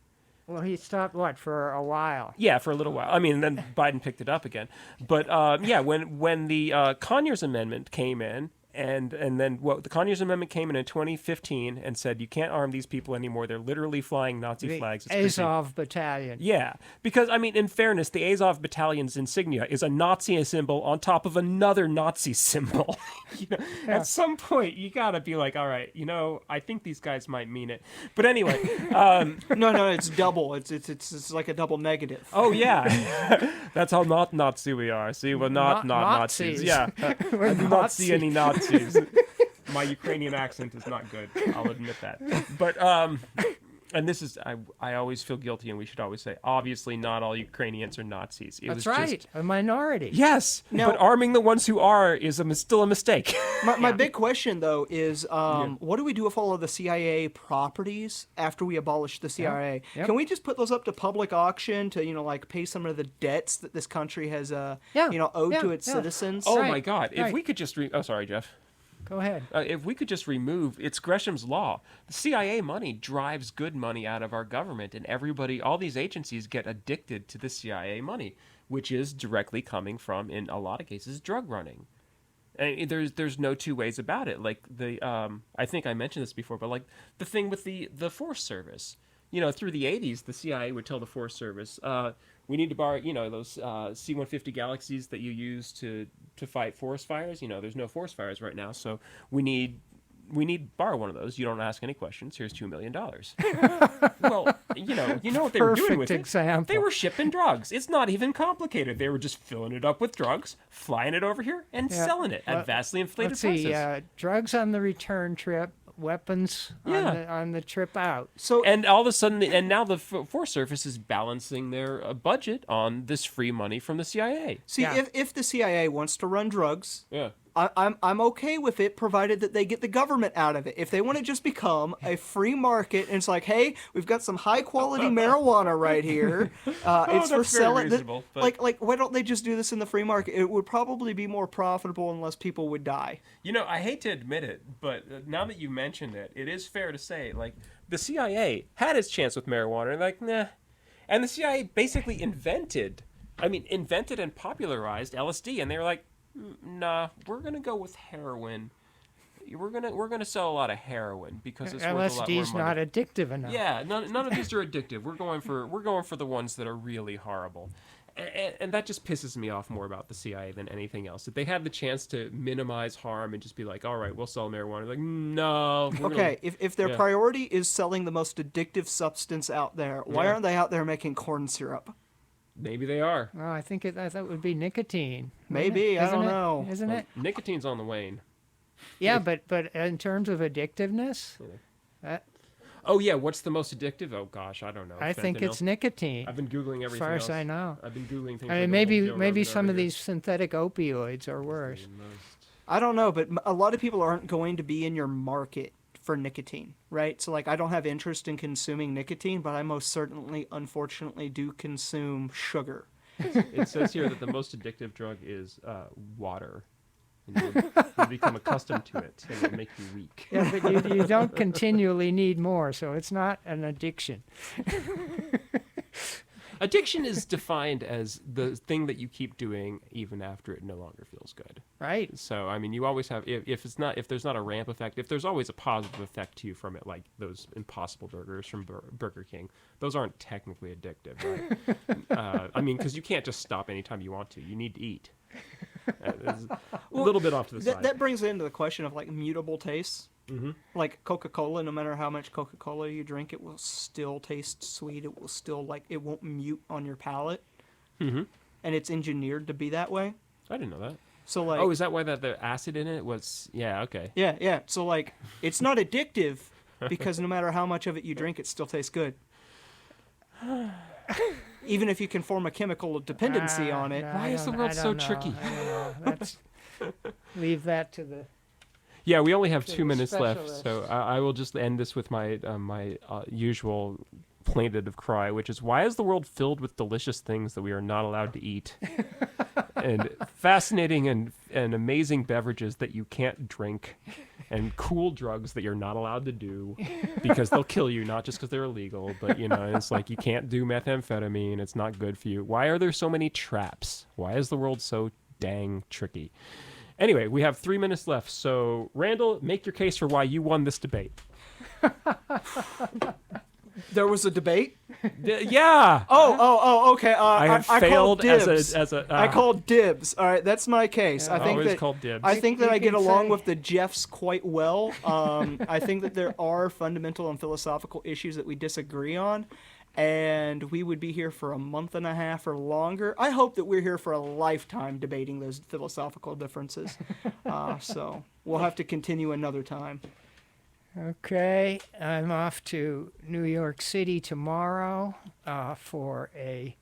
Well, he stopped, for a while? Yeah, for a little while. I mean, then Biden picked it up again. But, when the Conyers Amendment came in, and then the Conyers Amendment came in 2015 and said you can't arm these people anymore. They're literally flying Nazi The flags. It's crazy. Azov Battalion. Yeah, because, I mean, in fairness, the Azov Battalion's insignia is a Nazi symbol on top of another Nazi symbol. At some point, you gotta be like, all right, I think these guys might mean it. But anyway, No, it's double. It's like a double negative. oh yeah, that's how not Nazi we are. See, we're not Nazis. Nazis. Yeah, We're I do not see Nazi. any Nazis. My Ukrainian accent is not good. I'll admit that. But and this is I always feel guilty, and we should always say, obviously, not all Ukrainians are Nazis. It That's was right. Just, A minority. yes, Now- but arming the ones who are is still a mistake. My big question, though, is what do we do with all of the CIA properties after we abolish the CIA? Yep. Can we just put those up to public auction to, like, pay some of the debts that this country has, owed to its citizens? Oh Right, my God! If right. we could just oh, sorry, Jeff. Go ahead. If we could just remove, it's Gresham's law. The CIA money drives good money out of our government, and all these agencies get addicted to the CIA money, which is directly coming from, in a lot of cases, drug running. And there's no two ways about it. Like I think I mentioned this before, but like the thing with the Forest Service, through the 80s, the CIA would tell the Forest Service, we need to borrow, those C-150 Galaxies that you use to fight forest fires. There's no forest fires right now, so we need to borrow one of those. You don't ask any questions. Here's $2 million. Well, you know what they were doing with Perfect example. it. They were shipping drugs. It's not even complicated. They were just filling it up with drugs, flying it over here, and selling it at vastly inflated Let's prices. see. Drugs on the return trip, weapons on the trip out. So And all of a sudden, and now the Forest Service is balancing their budget on this free money from the CIA. see, Yeah. if the CIA wants to run drugs, Yeah. I'm okay with it, provided that they get the government out of it. If they want to just become a free market, and it's like, hey, we've got some high quality marijuana right here. It's for that's very selling. reasonable, but- Like, why don't they just do this in the free market? It would probably be more profitable and less people would die. I hate to admit it, but now that you mentioned it, it is fair to say, like, the CIA had its chance with marijuana, and like, nah. And the CIA basically invented and popularized LSD, and they were like, nah, we're gonna go with heroin. We're gonna sell a lot of heroin because it's worth a lot more LSD's money. not addictive enough. Yeah, none of these are addictive. We're going for the ones that are really horrible. And that just pisses me off more about the CIA than anything else. If they had the chance to minimize harm and just be like, all right, we'll sell marijuana. Like, no. Okay, if their priority is selling the most addictive substance out there, why aren't they out there making corn syrup? Maybe they are. Well, I think that would be nicotine. Maybe, I don't know. Isn't it? Nicotine's on the wane. Yeah, but in terms of addictiveness, Oh, yeah, what's the most addictive? Oh, gosh, I don't know. I think it's nicotine. I've been Googling everything as far else. as I know. I've been Googling things. I mean, maybe some of these synthetic opioids are worse. I don't know, but a lot of people aren't going to be in your market for nicotine, right? So, like, I don't have interest in consuming nicotine, but I most certainly, unfortunately, do consume sugar. It says here that the most addictive drug is water. And you'll become accustomed to it, and it'll make you weak. Yeah, but you don't continually need more, so it's not an addiction. Addiction is defined as the thing that you keep doing even after it no longer feels good. Right. So, I mean, you always have, if there's not a ramp effect, if there's always a positive effect to you from it, like those Impossible Burgers from Burger King, those aren't technically addictive, right? I mean, because you can't just stop anytime you want to. You need to eat. A little bit off to the side. That brings into the question of, like, mutable tastes. Mm-hmm. Like Coca-Cola, no matter how much Coca-Cola you drink, it will still taste sweet. It will still, like, it won't mute on your palate. Mm-hmm. And it's engineered to be that way. I didn't know that. So, like, oh, is that why the acid in it was? Yeah, okay. Yeah. So, like, it's not addictive because no matter how much of it you drink, it still tastes good. Even if you can form a chemical dependency on it. No, Why is the world so tricky? I don't know. That's, leave that to the... Yeah, we only have To 2 the minutes left, specialists. so I will just end this with my usual plaintive cry, which is, why is the world filled with delicious things that we are not allowed to eat? And fascinating and amazing beverages that you can't drink, and cool drugs that you're not allowed to do because they'll kill you, not just because they're illegal, but, you know, it's like you can't do methamphetamine, it's not good for you. Why are there so many traps? Why is the world so dang tricky? Anyway, we have 3 minutes left, so Randall, make your case for why you won this debate. There was a debate? Yeah. Oh, okay. I called failed dibs. as a. I called dibs. All right, that's my case. Yeah. I think Always that called dibs. I think that You I get can along say- with the Jeffs quite well. I think that there are fundamental and philosophical issues that we disagree on, and we would be here for a month and a half or longer. I hope that we're here for a lifetime debating those philosophical differences. So we'll have to continue another time. Okay, I'm off to New York City tomorrow for a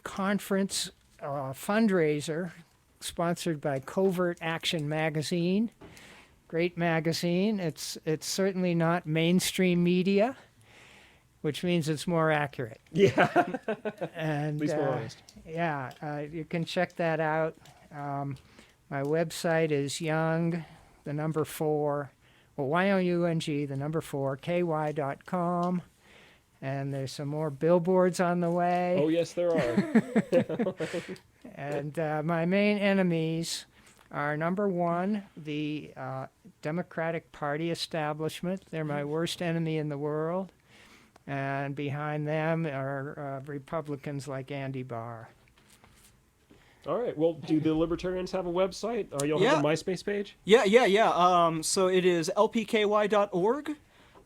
conference fundraiser sponsored by Covert Action Magazine. Great magazine. It's certainly not mainstream media, which means it's more accurate. Yeah. And At least more honest. yeah, you can check that out. My website is Young, the number 4, well, Y-O-U-N-G, the number 4, KY.com. And there's some more billboards on the way. Oh, yes, there are. And my main enemies are, number 1, the Democratic Party establishment. They're my worst enemy in the world. And behind them are Republicans like Andy Barr. All right. Well, do the Libertarians have a website? Or you'll have a MySpace page? Yeah. So it is lpky.org.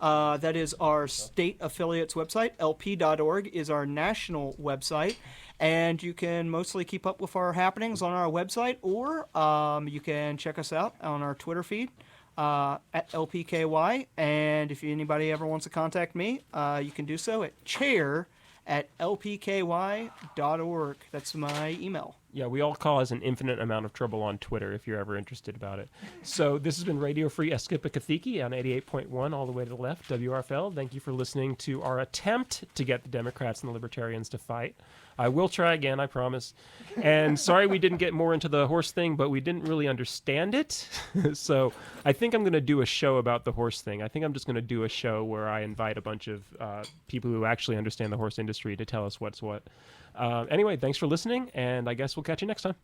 That is our state affiliates website. lp.org is our national website. And you can mostly keep up with our happenings on our website, or you can check us out on our Twitter feed at lpky. And if anybody ever wants to contact me, you can do so at chair@lpky.org. That's my email. Yeah, we all cause an infinite amount of trouble on Twitter if you're ever interested about it. So this has been Radio Free Eskippakithiki on 88.1 all the way to the left, WRFL. Thank you for listening to our attempt to get the Democrats and the Libertarians to fight. I will try again, I promise. And sorry we didn't get more into the horse thing, but we didn't really understand it. So I think I'm going to do a show about the horse thing. I think I'm just going to do a show where I invite a bunch of people who actually understand the horse industry to tell us what's what. Anyway, thanks for listening, and I guess we'll catch you next time.